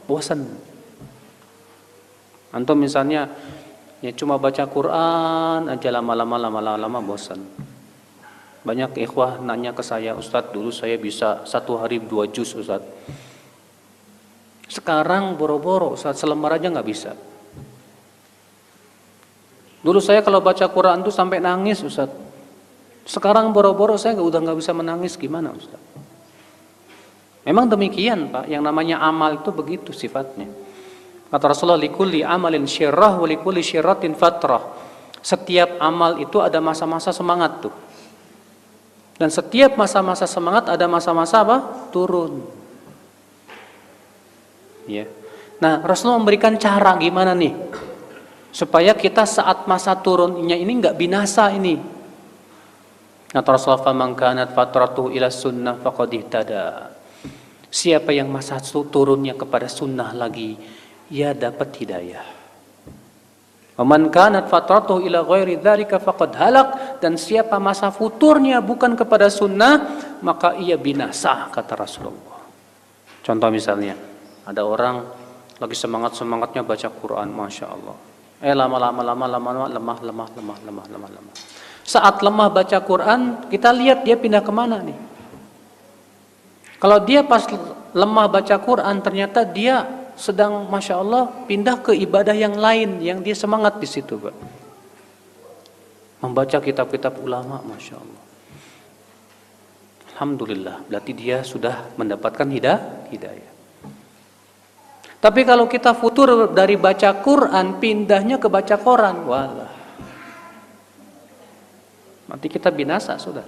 bosan. Antum misalnya cuma baca Quran aja lama-lama bosan. Banyak ikhwah nanya ke saya, Ustadz, dulu saya bisa 1 hari 2 juz, Ustadz. Sekarang boro-boro, Ustadz, selembar aja nggak bisa. Dulu saya kalau baca Quran tuh sampai nangis, Ustadz. Sekarang boro-boro saya udah nggak bisa menangis, gimana, Ustadz? Memang demikian, Pak. Yang namanya amal itu begitu sifatnya. Kata Rasulullah, likulli amalin syirrah wa likulli syirratin fatrah. Setiap amal itu ada masa-masa semangat tuh. Dan setiap masa-masa semangat ada masa-masa turun. Ya. Nah, Rasulullah memberikan cara gimana nih supaya kita saat masa turunnya ini enggak binasa ini. Kata Rasulullah, "Faman kanat fatratuhu ila sunnah faqad ihtada." Siapa yang masa turunnya kepada sunnah lagi, ia dapat hidayah. Waman kanat fatratuhu ila ghairi dzalika faqad halak, dan siapa masa futurnya bukan kepada sunnah, maka ia binasa, kata Rasulullah. Contoh misalnya, ada orang lagi semangatnya baca Quran, masya Allah. Lama-lama lemah. Saat lemah baca Quran, kita lihat dia pindah kemana nih? Kalau dia pas lemah baca Quran, ternyata dia sedang, masya Allah, pindah ke ibadah yang lain, yang dia semangat di situ, Pak. Membaca kitab-kitab ulama, masya Allah. Alhamdulillah, berarti dia sudah mendapatkan hidayah. Tapi kalau kita futur dari baca Quran, pindahnya ke baca koran, walah, nanti kita binasa, sudah.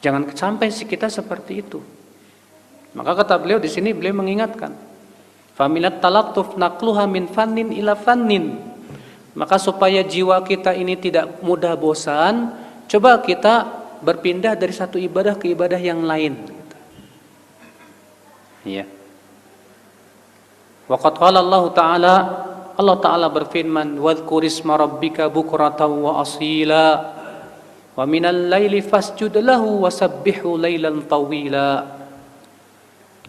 Jangan sampai kita seperti itu. Maka kata beliau di sini, beliau mengingatkan, faminat talattuf naqluha min fannin ila fannin. Maka supaya jiwa kita ini tidak mudah bosan, coba kita berpindah dari satu ibadah ke ibadah yang lain. Iya. Waqad qala Allah Ta'ala berfirman, wadhkur isma rabbika bukratan wa asila wa minal laili fasjud lahu wasabbihu lailan tawila.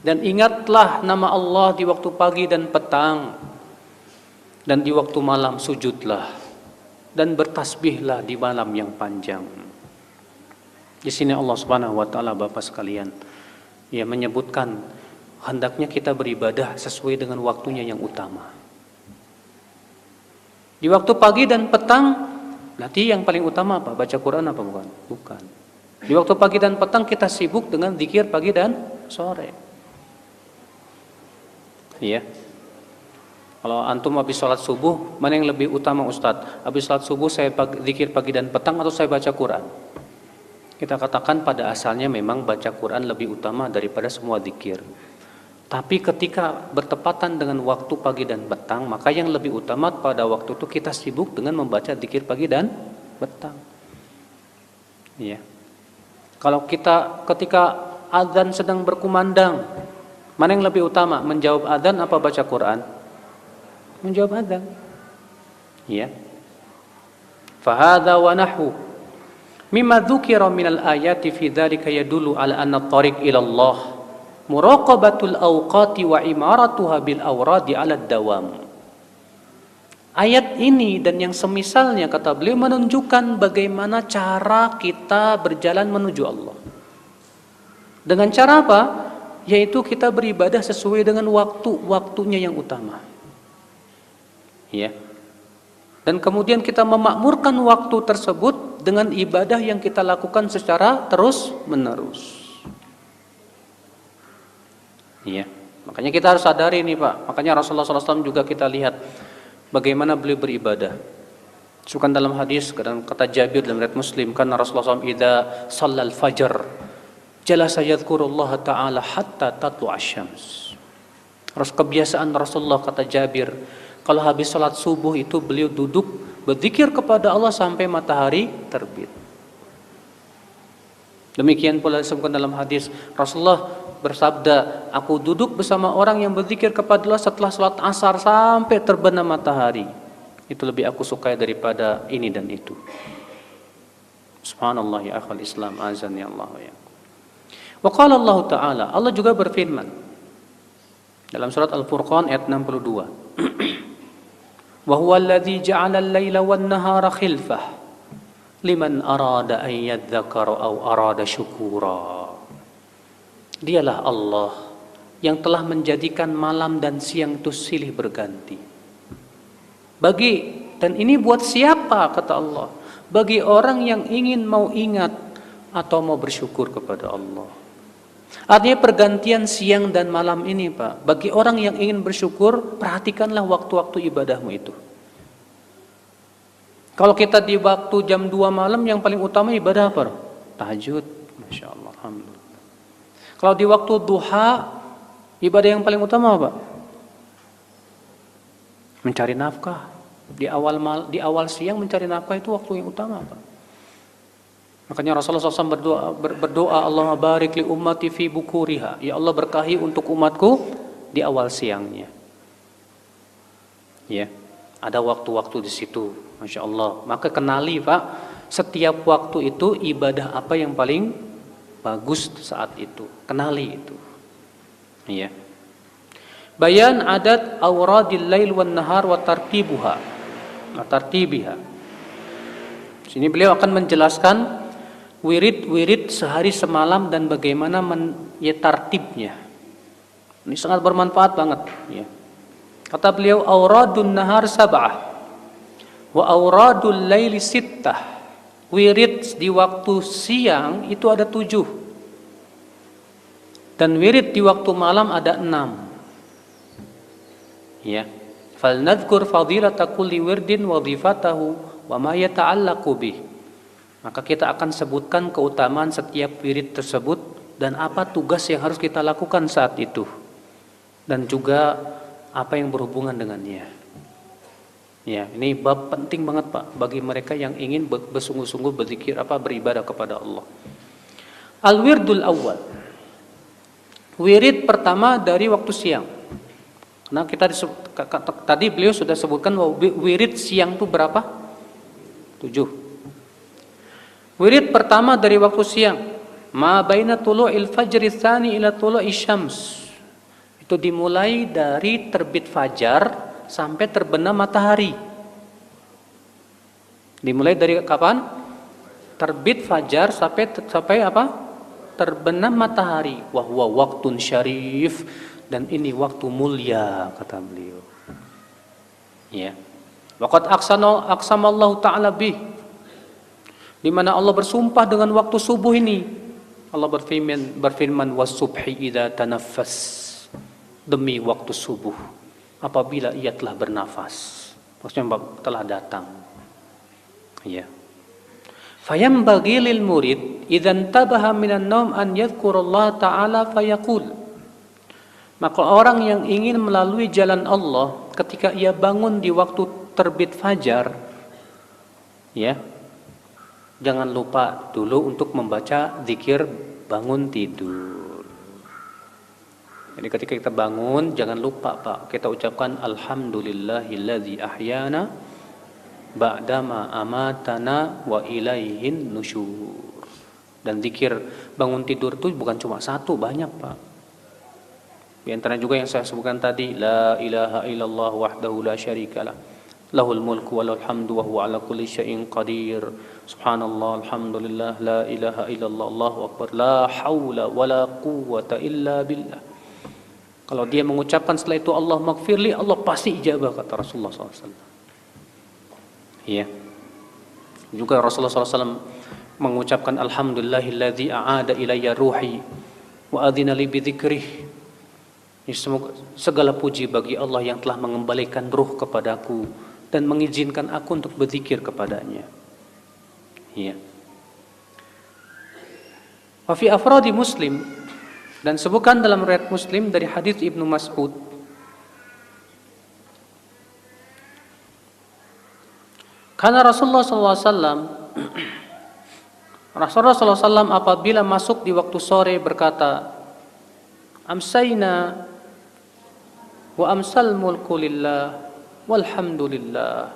Dan ingatlah nama Allah di waktu pagi dan petang, dan di waktu malam sujudlah, dan bertasbihlah di malam yang panjang. Di sini Allah Subhanahu wa taala, Bapak sekalian, menyebutkan hendaknya kita beribadah sesuai dengan waktunya yang utama. Di waktu pagi dan petang, berarti yang paling utama apa? Baca Quran apa bukan? Bukan. Di waktu pagi dan petang kita sibuk dengan zikir pagi dan sore. Iya. Kalau antum habis sholat subuh, mana yang lebih utama Ustadz? Habis sholat subuh saya zikir pagi dan petang atau saya baca Quran? Kita katakan pada asalnya memang baca Quran lebih utama daripada semua zikir. Tapi ketika bertepatan dengan waktu pagi dan petang, maka yang lebih utama pada waktu itu kita sibuk dengan membaca zikir pagi dan petang. Iya. Kalau kita ketika azan sedang berkumandang, mana yang lebih utama? Menjawab azan apa baca Quran? Menjawab azan. Iya. Fahadha wa nahwu mimma dzukira minal ayati fi dzalika yadullu ala anna at-tariq ila Allah muraqabatul awqati wa imaratuha bil awradi 'ala ad-dawam. Ayat ini dan yang semisalnya kata beliau menunjukkan bagaimana cara kita berjalan menuju Allah. Dengan cara apa? Yaitu kita beribadah sesuai dengan waktu-waktunya yang utama. Ya. Dan kemudian kita memakmurkan waktu tersebut dengan ibadah yang kita lakukan secara terus-menerus. Ya. Makanya kita harus sadari ini Pak. Makanya Rasulullah SAW juga kita lihat bagaimana beliau beribadah. Sukan dalam hadis kata Jabir dalam riwayat Muslim, karena Rasulullah SAW idza shallal fajr jalasa yadhkurullah ta'ala hatta tatlu'a asy-syams. Terus kebiasaan Rasulullah kata Jabir, kalau habis salat subuh itu beliau duduk berzikir kepada Allah sampai matahari terbit. Demikian pula disebutkan dalam hadis Rasulullah bersabda, aku duduk bersama orang yang berzikir kepada Allah setelah salat asar sampai terbenam matahari. Itu lebih aku sukai daripada ini dan itu. Subhanallah ya akhal Islam, azan ya Allah ya. Wa qala Allah Ta'ala, Allah juga berfirman dalam surat Al-Furqan ayat 62. Wa huwa alladzi ja'ala al-laila wan-nahara khilfah liman arada an yadzakkara aw arada syukura. Dialah Allah yang telah menjadikan malam dan siang itu silih berganti. Dan ini buat siapa kata Allah? Bagi orang yang ingin mau ingat atau mau bersyukur kepada Allah. Artinya pergantian siang dan malam ini Pak, bagi orang yang ingin bersyukur, perhatikanlah waktu-waktu ibadahmu itu. Kalau kita di waktu jam 2 malam yang paling utama ibadah apa? Tahajud. Masya Allah, alhamdulillah. Kalau di waktu duha, ibadah yang paling utama apa? Mencari nafkah. Di awal siang mencari nafkah itu waktu yang utama Pak. Makanya Rasulullah SAW berdoa Allahumma barik li ummati fi bukuriha. Ya Allah berkahi untuk umatku di awal siangnya. Ya, ada waktu-waktu di situ, masya Allah. Maka kenali Pak, setiap waktu itu ibadah apa yang paling bagus saat itu. Kenali itu. Ya. Bayan adat awradil lail wan nahar wa tartibuha. Tartibiha. Sini beliau akan menjelaskan wirid-wirid sehari semalam dan bagaimana tartibnya. Ini sangat bermanfaat banget ya. Kata beliau auradun nahar sab'ah wa auradul laili sittah. Wirid di waktu siang itu ada 7. Dan wirid di waktu malam ada 6. Ya. Falnadhkur fadilata kulli wirdin wa dhifatahu wa ma yata'allaqu bih. Maka kita akan sebutkan keutamaan setiap wirid tersebut dan apa tugas yang harus kita lakukan saat itu. Dan juga apa yang berhubungan dengannya. Ya, ini bab penting banget Pak bagi mereka yang ingin bersungguh-sungguh berzikir beribadah kepada Allah. Al-wirdul awal. Wirid pertama dari waktu siang. Nah, tadi beliau sudah sebutkan bahwa wirid siang itu berapa? 7. Wirid pertama dari waktu siang, ma baina tulu'il fajri tsani ila tulu'i syams. Itu dimulai dari terbit fajar sampai terbenam matahari. Dimulai dari kapan? Terbit fajar sampai apa? Terbenam matahari. Wa huwa waqtun syarif, dan ini waktu mulia kata beliau. Ya. Waqad aqsamallahu ta'ala bih, di mana Allah bersumpah dengan waktu subuh ini. Allah berfirman was-subhi idza tanaffas, demi waktu subuh apabila ia telah bernafas, maksudnya telah datang. Ya. Fayambaghi lil murid idzan tabaha minan naum an yadhkurallaha ta'ala fayaqul. Maka orang yang ingin melalui jalan Allah ketika ia bangun di waktu terbit fajar, ya, jangan lupa dulu untuk membaca zikir bangun tidur. Jadi ketika kita bangun, jangan lupa Pak, kita ucapkan alhamdulillahilladzi ahyana ba'dama amatana wa ilaihin nusyur. Dan zikir bangun tidur itu bukan cuma satu, banyak Pak. Di antara juga yang saya sebutkan tadi, la ilaha illallah wahdahu la syarikalah, lahul mulku wa lahul hamdu wa huwa ala kulli syai'in qadir, subhanallah alhamdulillah la ilaha illallah allahu akbar la haula wa la quwwata illa billah. Kalau dia mengucapkan setelah itu Allah maghfirli, Allah pasti ijabah, kata Rasulullah SAW. Ya. Juga Rasulullah SAW mengucapkan alhamdulillahilladzi a'ada ilayya ruhi wa adhina li bidzikrih. Segala puji bagi Allah yang telah mengembalikan ruh kepadaku dan mengizinkan aku untuk berzikir kepadanya. Ya. Wa fi afradi Muslim, dan sebutkan dalam riwayat Muslim dari hadis Ibnu Mas'ud, karena Rasulullah SAW apabila masuk di waktu sore berkata, amsayna wa amsal mulku lillah walhamdulillah.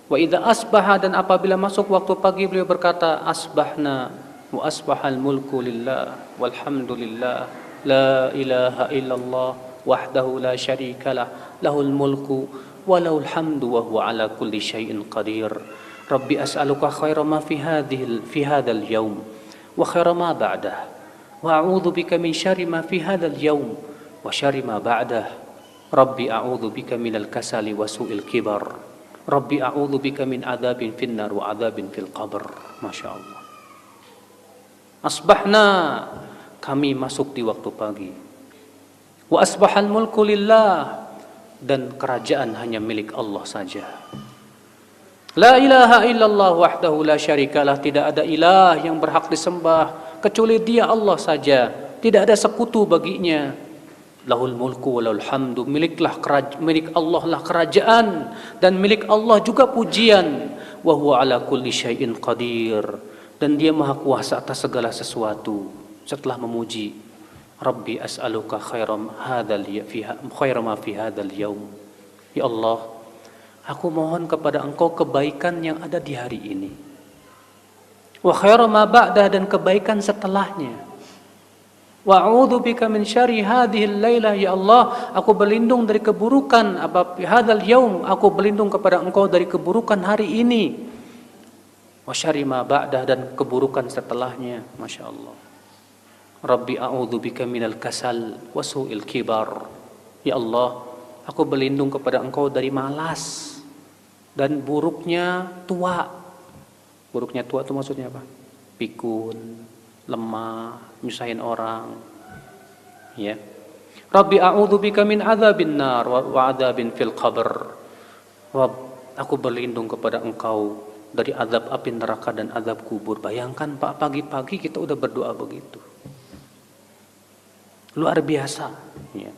Wa idza asbaha, dan apabila masuk waktu pagi beliau berkata, asbahna wa asbahal mulku lillah walhamdulillah la ilaha illallah wahdahu la syarikalah lahul mulku wa lahul hamdu wa huwa ala kulli syai'in qadir. Rabbi as'aluka khaira ma fi hadzal yawm wa khaira ma ba'dah wa a'udzu bika min syarri ma fi hadzal yawm wa syarri ma ba'dah. Rabbi a'udzu bika minal kasali wa su'il kibar. Rabbi a'udzu bika min adzabin finnar wa adzabin fil qabr. Masyaallah. Asbahna, kami masuk di waktu pagi. Wa asbahal mulku lillah, dan kerajaan hanya milik Allah saja. La ilaha illallah wahdahu la syarikalah, tidak ada ilah yang berhak disembah kecuali Dia, Allah saja, tidak ada sekutu baginya. Lahul mulku wa lahul hamdu, milik Allah lah kerajaan dan milik Allah juga pujian. Wa huwa ala kulli syai'in qadir, dan Dia maha kuasa atas segala sesuatu. Setelah memuji, Rabbi as'aluka khairam ma fi hadzal yaum. Ya Allah, aku mohon kepada Engkau kebaikan yang ada di hari ini. Wa khairam ma ba'dah, dan kebaikan setelahnya. Wa a'udzu bika min syarri hadhil lailah, ya Allah, aku berlindung dari keburukan hadzal yaum, aku berlindung kepada Engkau dari keburukan hari ini. Wa syarri ma ba'dah, dan keburukan setelahnya. Masya Allah. Rabbi a'udzu bika minal kasal wa su'il kibar. Ya Allah, aku berlindung kepada Engkau dari malas dan buruknya tua. Buruknya tua itu maksudnya apa? Pikun, lemah, nyusahin orang. Ya. Rabbi a'udzu bika min adzabin nar wa adzabin fil qabr. Rabb, aku berlindung kepada Engkau dari azab api neraka dan azab kubur. Bayangkan Pak, pagi-pagi kita udah berdoa begitu. Luar biasa. Ya.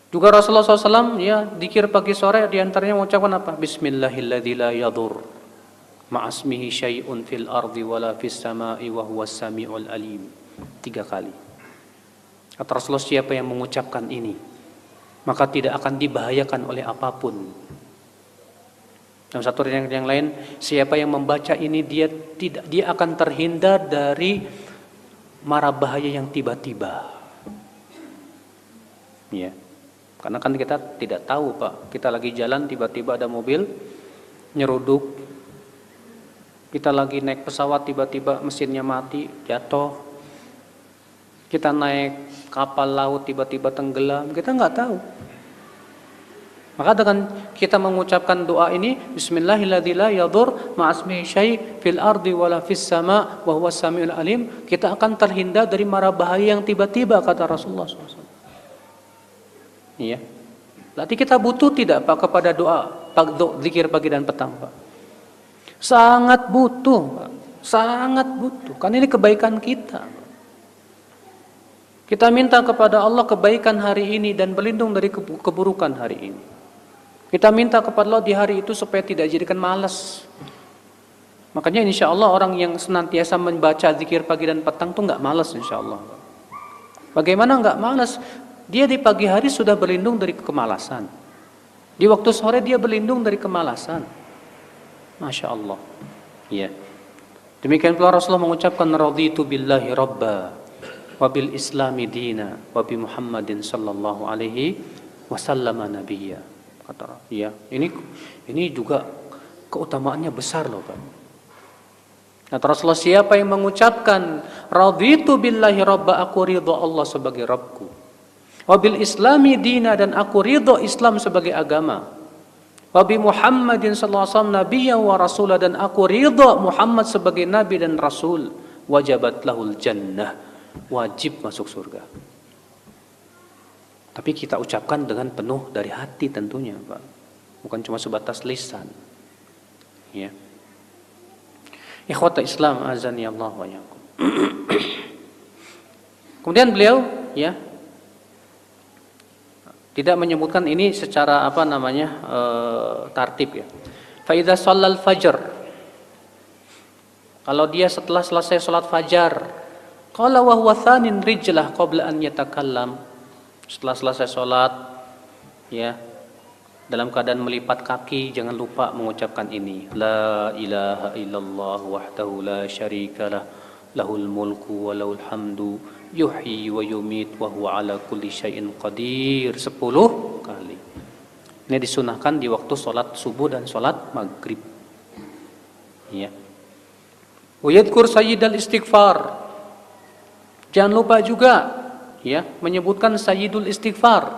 Juga Rasulullah SAW, ya, zikir pagi sore diantaranya mengucapkan apa? Bismillahilladzi la yadur ma'asmihi syai'un fil ardi wala fis sama'i wa huwas sami'ul alim. 3 kali. Kata Rasulullah, siapa yang mengucapkan ini, maka tidak akan dibahayakan oleh apapun. Dalam satu yang lain, siapa yang membaca ini dia akan terhindar dari mara bahaya yang tiba-tiba. Ya. Karena kan kita tidak tahu, Pak. Kita lagi jalan tiba-tiba ada mobil nyeruduk. Kita lagi naik pesawat tiba-tiba mesinnya mati, jatuh. Kita naik kapal laut tiba-tiba tenggelam, kita nggak tahu. Maka dengan kita mengucapkan doa ini, Bismillahirrahmanirrahim, la yadur ma'asmihi syai' fil ardi wala fis sama' wa huwas samiul alim, kita akan terhindar dari mara bahaya yang tiba-tiba, kata Rasulullah SAW. Iya. Berarti kita butuh tidak Pak kepada doa zikir pagi dan petang, Pak? Sangat butuh, Pak. Sangat butuh. Karena ini kebaikan kita. Kita minta kepada Allah kebaikan hari ini dan berlindung dari keburukan hari ini. Kita minta kepada Allah di hari itu supaya tidak jadikan malas. Makanya insya Allah orang yang senantiasa membaca zikir pagi dan petang tuh nggak malas insya Allah. Bagaimana nggak malas? Dia di pagi hari sudah berlindung dari kemalasan. Di waktu sore dia berlindung dari kemalasan. Masya Allah. Ya. Demikian pula Rasulullah mengucapkan raditu billahi rabba wa bil islami dina wa bi Muhammadin sallallahu alaihi wasallam nabiyya. Kata ya, ini juga keutamaannya besar loh, Pak. Kata Rasulullah, siapa yang mengucapkan raditu billahi rabba, aku ridha Allah sebagai Rabbku, wabil islami dina, dan aku ridha Islam sebagai agama, wabi Muhammadin sallallahu alaihi wasallam nabiyyan wa rasulah, dan aku ridha Muhammad sebagai nabi dan rasul, wajabat lahul jannah, wajib masuk surga. Tapi kita ucapkan dengan penuh dari hati tentunya, Pak. Bukan cuma sebatas lisan. Ya. Ikhwata Islam azani Allah wa iyyakum. Kemudian beliau ya tidak menyebutkan ini secara tartib ya. Fa idza shallal fajr. Kalau dia setelah selesai salat fajar, qala wa huwa thanin rijlah qabla an yatakallam. Setelah selesai sholat, ya, dalam keadaan melipat kaki, jangan lupa mengucapkan ini. La ilaha illallah wahdahu la syarikalah, lahul mulku wa lahul hamdu, yuhyi wa yumit wa huwa ala kulli syai'in qadir. 10 kali. Ini disunahkan di waktu sholat subuh dan sholat maghrib. Ya. Wa yadhkur sayyidal istighfar. Jangan lupa juga ya, menyebutkan sayyidul istighfar.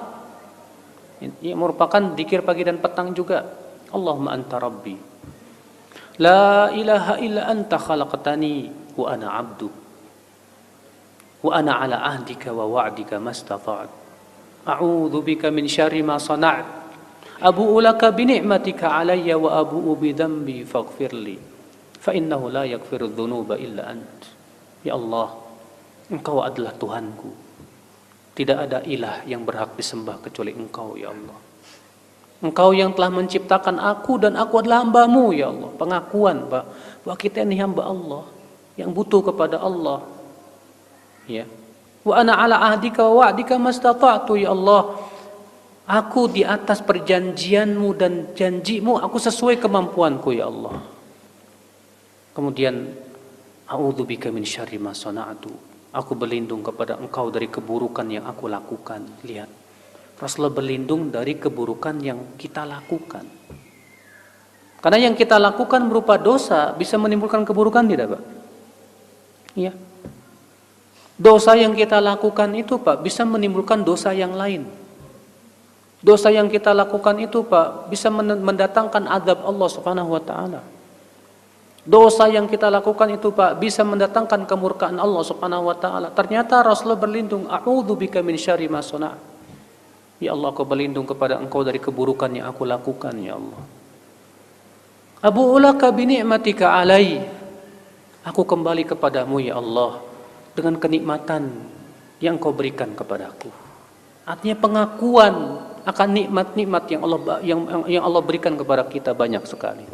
Ini merupakan zikir pagi dan petang juga. Allahumma anta rabbi. La ilaha illa anta khalaqtani wa ana 'abdu. Wa ana 'ala ahdika wa wa'dika mastata'tu. A'udzu bika min syarri ma sana'tu. Abu'u laka bi ni'matika 'alayya wa abu'u bi dhanbi faghfirli. Fa innahu la yaghfiru dzunuba illa ant. Ya Allah, Engkau adalah Tuhanku. Tidak ada ilah yang berhak disembah kecuali Engkau, ya Allah. Engkau yang telah menciptakan aku dan aku adalah hamba-Mu, ya Allah. Pengakuan bahwa kita ini hamba Allah yang butuh kepada Allah. Ya. Wa ana ala ahdika wa wa'dika mastata'tu, ya Allah. Aku di atas perjanjian-Mu dan janji-Mu, aku sesuai kemampuanku, ya Allah. Kemudian a'udzubika min syarri ma sana'tu. Aku berlindung kepada Engkau dari keburukan yang aku lakukan. Lihat, Rasulullah berlindung dari keburukan yang kita lakukan. Karena yang kita lakukan berupa dosa bisa menimbulkan keburukan, tidak, Pak? Iya. Dosa yang kita lakukan itu, Pak, bisa menimbulkan dosa yang lain. Dosa yang kita lakukan itu, Pak, bisa mendatangkan azab Allah Subhanahu wa taala. Dosa yang kita lakukan itu, Pak, bisa mendatangkan kemurkaan Allah Subhanahu wa taala. Ternyata Rasulullah berlindung, a'udzubika min syarri ma sana'tu. Ya Allah, aku berlindung kepada Engkau dari keburukan yang aku lakukan, ya Allah. Abu'u laka bi ni'matika 'alai. Aku kembali kepadamu, ya Allah, dengan kenikmatan yang Engkau berikan kepadaku. Artinya pengakuan akan nikmat-nikmat yang Allah berikan kepada kita banyak sekali.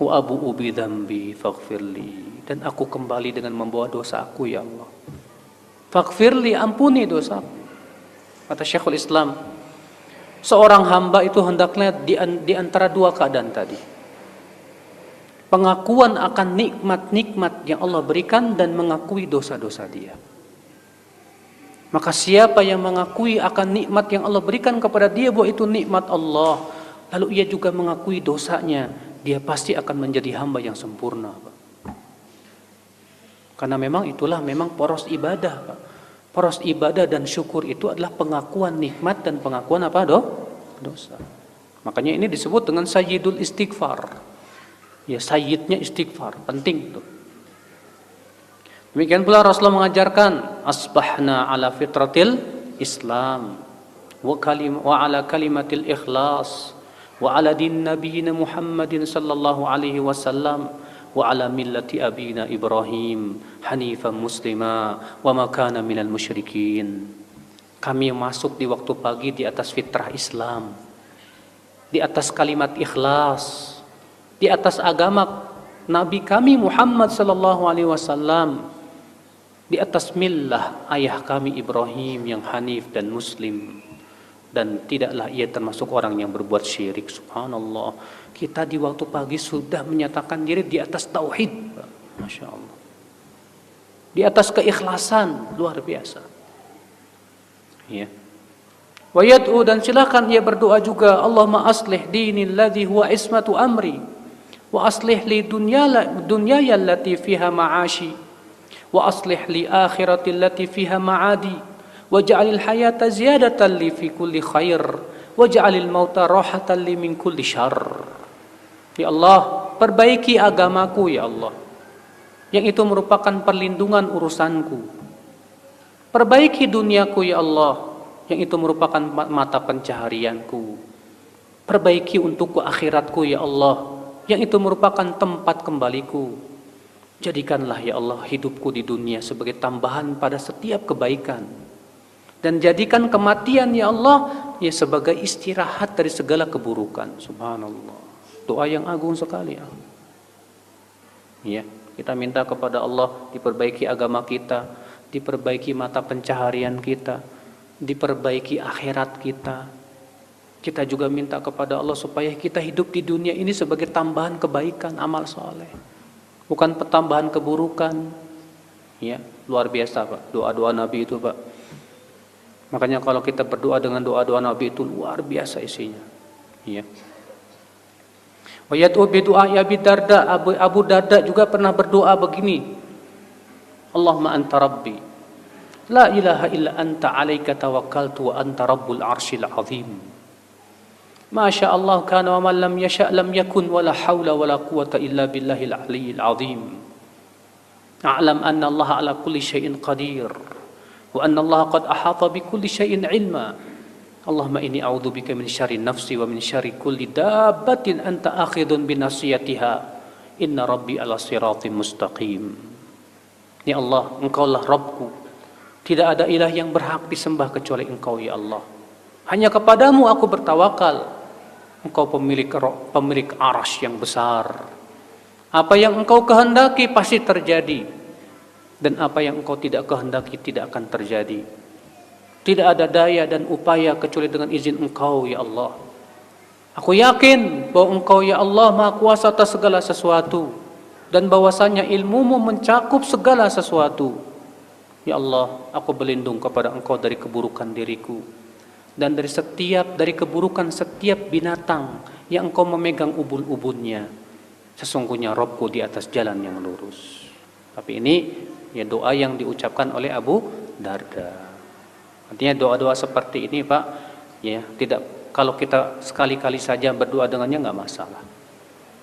Wa abu'u bi dzambi faghfirli, dan aku kembali dengan membawa dosa aku, ya Allah. Faghfirli, ampuni dosaku. Kata Syekhul Islam, seorang hamba itu hendaknya di antara dua keadaan tadi. Pengakuan akan nikmat-nikmat yang Allah berikan dan mengakui dosa-dosa dia. Maka siapa yang mengakui akan nikmat yang Allah berikan kepada dia bahwa itu nikmat Allah, lalu ia juga mengakui dosanya, dia pasti akan menjadi hamba yang sempurna, Pak. Karena itulah poros ibadah, Pak. Poros ibadah dan syukur itu adalah pengakuan nikmat dan pengakuan dosa. Makanya ini disebut dengan sayyidul istighfar. Ya, sayyidnya istighfar, penting tuh. Demikian pula Rasulullah mengajarkan asbahna ala fitratil Islam wa ala kalimatil ikhlas wa ala din nabiyina Muhammadin sallallahu alaihi wasallam wa ala millati abina Ibrahim hanifan muslima wa ma kana minal musyrikin. Kami masuk di waktu pagi di atas fitrah Islam, di atas kalimat ikhlas, di atas agama Nabi kami Muhammad sallallahu alaihi wasallam, di atas millah ayah kami Ibrahim yang hanif dan muslim, dan tidaklah ia termasuk orang yang berbuat syirik. Subhanallah, kita di waktu pagi sudah menyatakan diri di atas tauhid, Masya Allah, di atas keikhlasan, luar biasa. Ya. Wa yad'u, dan silakan ia berdoa juga, Allahumma aslih dini alladhi huwa ismatu amri wa aslih li dunyaya allati fiha ma'ashi wa aslih li akhirati allati fiha ma'adi waj'alil hayata ziyadatan li fi kulli khair waj'alil mauta rahatan li min kulli syarr. Ya Allah, perbaiki agamaku ya Allah, yang itu merupakan perlindungan urusanku. Perbaiki duniaku ya Allah, yang itu merupakan mata pencaharianku. Perbaiki untukku akhiratku ya Allah, yang itu merupakan tempat kembaliku. Jadikanlah ya Allah hidupku di dunia sebagai tambahan pada setiap kebaikan, dan jadikan kematian ya Allah ya sebagai istirahat dari segala keburukan. Subhanallah, doa yang agung sekali ya. Kita minta kepada Allah diperbaiki agama kita, diperbaiki mata pencaharian kita, diperbaiki akhirat kita. Kita juga minta kepada Allah supaya kita hidup di dunia ini sebagai tambahan kebaikan, amal soleh, bukan pertambahan keburukan. Ya, luar biasa Pak, doa-doa Nabi itu Pak. Makanya kalau kita berdoa dengan doa-doa Nabi itu luar biasa isinya. Ya. Wa yad'u bi du'a Abi Darda, Abu Darda juga pernah berdoa begini. Allahumma anta rabbi, la ilaha illa anta alaika tawakkaltu wa anta rabbul arsyil azim. Masya Allah kana wa man lam yasha' lam yakun wa la hawla wa la quwata illa billahil aliyyil azim. A'lam anna Allah ala kulli syai'in qadir wa anna Allah qad ahata bi kulli syai'in ilma. Allahumma inni a'udzubika min syarri nafsi wa min syarri kulli dabbatin anta akhidun bi nasiyatiha. Inna rabbi ala siratim mustaqim. Ya Allah, Engkaulah Rabbku. Tidak ada ilah yang berhak disembah kecuali Engkau ya Allah. Hanya kepadamu aku bertawakal. Engkau pemilik arasy yang besar. Apa yang Engkau kehendaki pasti terjadi, dan apa yang Engkau tidak kehendaki tidak akan terjadi. Tidak ada daya dan upaya kecuali dengan izin Engkau ya Allah. Aku yakin bahwa Engkau ya Allah Maha Kuasa atas segala sesuatu, dan bahwasanya ilmu-Mu mencakup segala sesuatu. Ya Allah, aku berlindung kepada Engkau dari keburukan diriku, dan dari keburukan setiap binatang yang Engkau memegang ubun-ubunnya. Sesungguhnya Rabbku di atas jalan yang lurus. Tapi ini ya doa yang diucapkan oleh Abu Darda. Artinya doa-doa seperti ini Pak, ya tidak, kalau kita sekali-kali saja berdoa dengannya nggak masalah.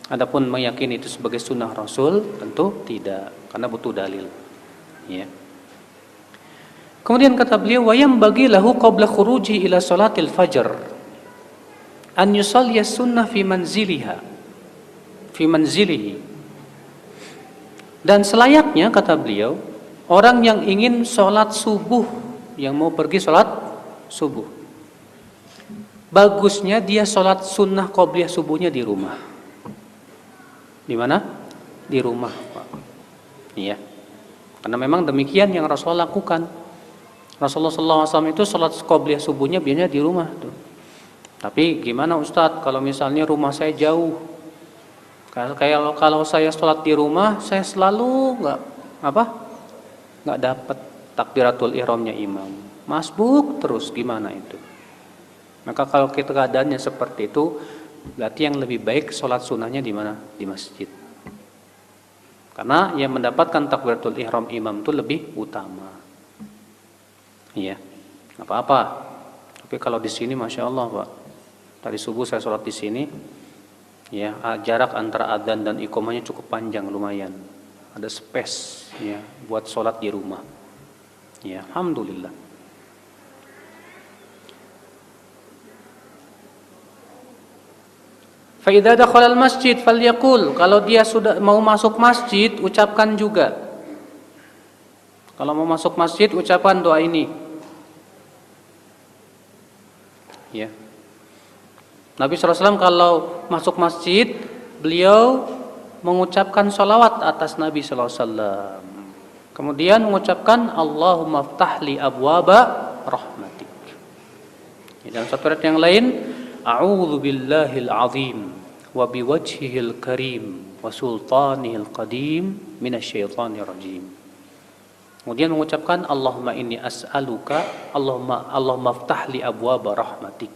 Adapun meyakini itu sebagai sunnah Rasul tentu tidak, karena butuh dalil. Ya. Kemudian kata beliau, wa yambaghi lahu qabla khuruji ila salatil fajr an yusalli sunnah fi manzilihi. Dan selayaknya kata beliau, orang yang ingin sholat subuh, yang mau pergi sholat subuh, bagusnya dia sholat sunnah qobliyah subuhnya di rumah. Di mana? Di rumah, Pak. Iya. Karena memang demikian yang Rasulullah lakukan. Rasulullah SAW itu sholat qobliyah subuhnya biasanya di rumah tuh. Tapi gimana Ustadz kalau misalnya rumah saya jauh? Kalau saya sholat di rumah, saya selalu nggak dapat takbiratul ihramnya imam. Masbuk terus, gimana itu? Maka kalau kita keadaannya seperti itu, berarti yang lebih baik sholat sunnahnya di mana? Di masjid. Karena yang mendapatkan takbiratul ihram imam itu lebih utama. Iya, apa-apa. Tapi kalau di sini, masya Allah Pak, Tadi subuh saya sholat di sini, ya jarak antara adzan dan iqamahnya cukup panjang, lumayan. Ada space ya buat sholat di rumah. Ya, alhamdulillah. Fa idza dakhala al-masjid falyaqul, kalau dia sudah mau masuk masjid ucapkan juga. Kalau mau masuk masjid ucapkan doa ini. Ya. Nabi SAW kalau masuk masjid, beliau mengucapkan sholawat atas Nabi SAW. Kemudian mengucapkan Allahumma ftahli abwaba rahmatik. Dalam satu ayat yang lain, a'udzu billahil azim wa biwajhihil karim wa sultanihil qadim minasyaitonir rajim. Kemudian mengucapkan Allahumma inni as'aluka Allahumma ftahli abwaba rahmatik.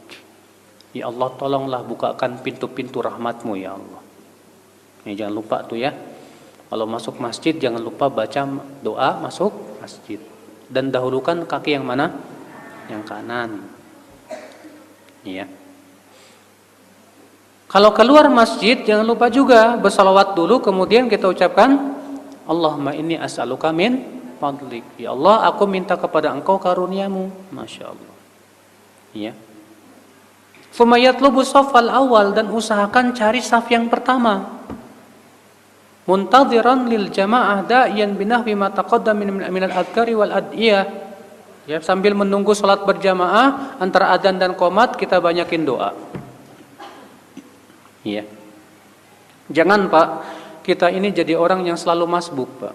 Ya Allah, tolonglah bukakan pintu-pintu rahmatmu ya Allah. Ini jangan lupa tuh ya. Kalau masuk masjid jangan lupa baca doa masuk masjid. Dan dahulukan kaki yang mana? Yang kanan. Iya. Kalau keluar masjid jangan lupa juga bersalawat dulu, kemudian kita ucapkan Allahumma inni as'aluka min fadlik. Ya Allah, aku minta kepada Engkau karuniamu. Masya Allah. Iya. Fumayatlubu shafal awal, dan usahakan cari saf yang pertama. Muntadhiran lil jamaah da'iyan binahwi ma taqaddam min al-adhkari wal ad'iyah. Ya, sambil menunggu salat berjamaah antara adzan dan qomat kita banyakin doa. Iya. Jangan Pak, kita ini jadi orang yang selalu masbuk Pak.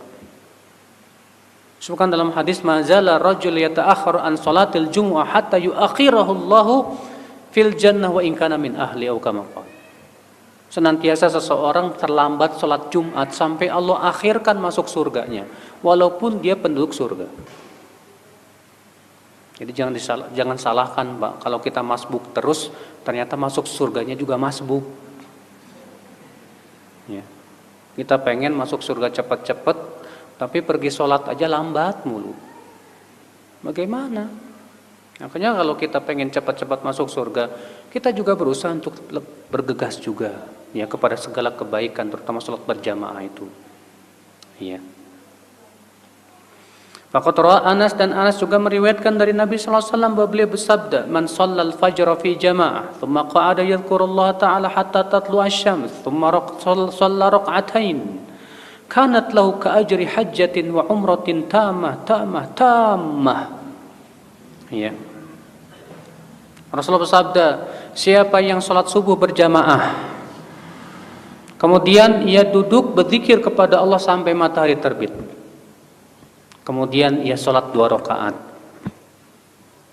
Sebutkan dalam hadis mazala rajul yata'akhkharu an salatil jumu'ah hatta yu'akhirahu Allahu fil jannah wa in kana min ahli au kama qala. Senantiasa seseorang terlambat salat Jumat sampai Allah akhirkan masuk surganya walaupun dia penduduk surga. Jadi jangan salahkan Pak, kalau kita masbuk terus ternyata masuk surganya juga masbuk. Ya. Kita pengen masuk surga cepat-cepat tapi pergi sholat aja lambat mulu. Bagaimana? Makanya kalau kita pengen cepat-cepat masuk surga, kita juga berusaha untuk bergegas juga ya kepada segala kebaikan, terutama sholat berjamaah itu. Iya. Faqad ra'a Anas, dan Anas juga meriwayatkan dari Nabi sallallahu alaihi wasallam bahwa beliau bersabda, "Man shallal fajra fi jama'ah, thumma qa'ada yadhkurullaha ta'ala hatta tatlu'a asy-syams, thumma shalla rak'atain, kanat lahu ka ajri hajjatin wa umratin tammah." Ya. Rasulullah bersabda, siapa yang sholat subuh berjamaah, kemudian ia duduk berzikir kepada Allah sampai matahari terbit, kemudian ia sholat 2 rakaat,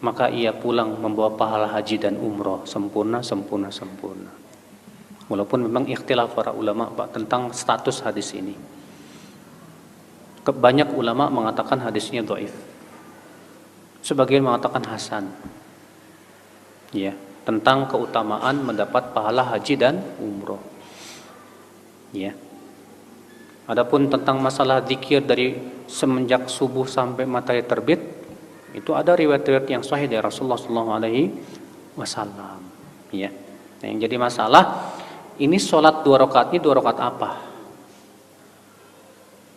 maka ia pulang membawa pahala haji dan umroh sempurna. Walaupun memang ikhtilaf para ulama Pak tentang status hadis ini. Banyak ulama mengatakan hadisnya dhaif, sebagian mengatakan hasan. Ya, tentang keutamaan mendapat pahala haji dan umroh. Ya. Adapun tentang masalah zikir dari semenjak subuh sampai matahari terbit, itu ada riwayat-riwayat yang sahih dari Rasulullah SAW. Ya. Nah, yang jadi masalah ini sholat 2 rakaat ini 2 rakaat apa?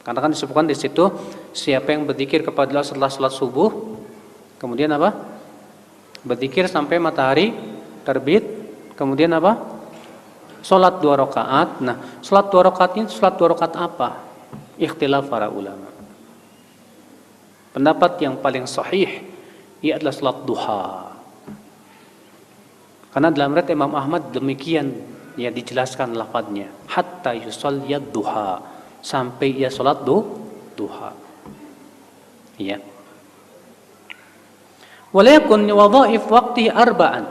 Karena kan disebutkan di situ siapa yang berzikir kepada Allah setelah sholat subuh, kemudian apa? Berzikir sampai matahari terbit, kemudian apa? Sholat 2 rakaat. Nah, sholat 2 rakaat ini sholat 2 rakaat apa? Ikhtilaf para ulama. Pendapat yang paling sahih ia adalah sholat duha. Karena dalam riwayat Imam Ahmad demikian ya dijelaskan lafadznya, hatta yusalliyad duha, sampai ia sholat duha. Ya. Walakun wadhaif waqti arba'an.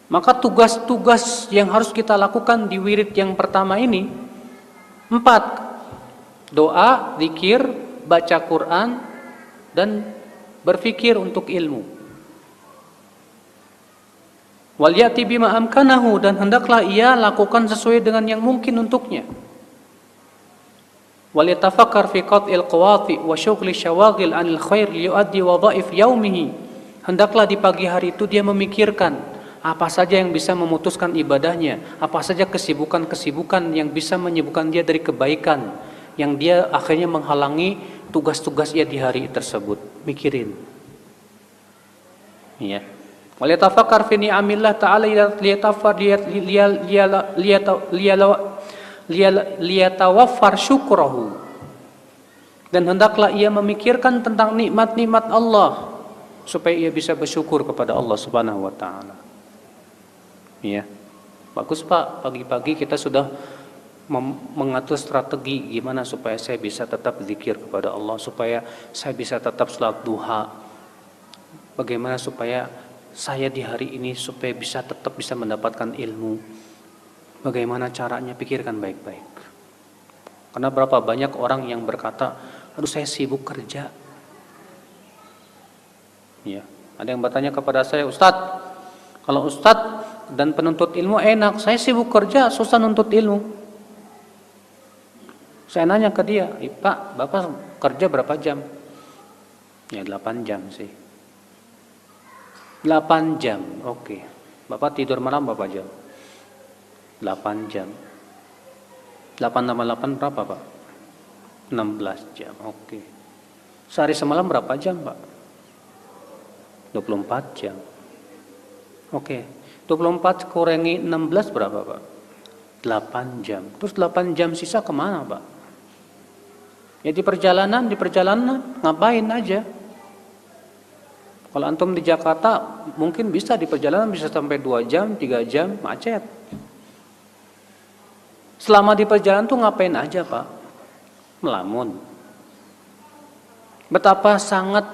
Maka tugas-tugas yang harus kita lakukan di wirid yang pertama ini 4. Doa, zikir, baca Quran, dan berfikir untuk ilmu. Wal ya'ti bima amkanahu, dan hendaklah ia lakukan sesuai dengan yang mungkin untuknya. Wal yatafakkar fi qat'il qawati wa syughli syawaghil 'anil khair liyuaddi wadhaif yaumihi. Hendaklah di pagi hari itu dia memikirkan Apa saja yang bisa memutuskan ibadahnya, apa saja kesibukan-kesibukan yang bisa menyibukkan dia dari kebaikan, yang dia akhirnya menghalangi tugas-tugas ia di hari tersebut. Mikirin. Ya. Waliyatafakkar fi ni'amillah ta'ala liyatawaffar syukrahu. Dan hendaklah ia memikirkan tentang nikmat-nikmat Allah supaya ia bisa bersyukur kepada Allah Subhanahu wa taala. Ya. Bagus Pak, pagi-pagi kita sudah mengatur strategi gimana supaya saya bisa tetap zikir kepada Allah, supaya saya bisa tetap salat duha. Bagaimana supaya saya di hari ini supaya bisa tetap bisa mendapatkan ilmu. Bagaimana caranya, pikirkan baik-baik. Karena berapa banyak orang yang berkata, aduh saya sibuk kerja. Ya, ada yang bertanya kepada saya, Ustadz, kalau Ustadz dan penuntut ilmu enak, saya sibuk kerja, susah nuntut ilmu. Saya nanya ke dia, Pak, Bapak kerja berapa jam? Ya 8 jam sih. 8 jam, oke. Bapak tidur malam berapa jam? 8 jam. 8 tambah 8 berapa Pak? 16 jam, oke. Sehari semalam berapa jam Pak? 24 jam. Oke. 24 kurangi 16 berapa Pak? 8 jam. Terus 8 jam sisa kemana Pak? Ya di perjalanan ngapain aja. Kalau antum di Jakarta mungkin bisa di perjalanan bisa sampai 2 jam, 3 jam macet. Selama di perjalanan tuh ngapain aja Pak? Melamun. Betapa sangat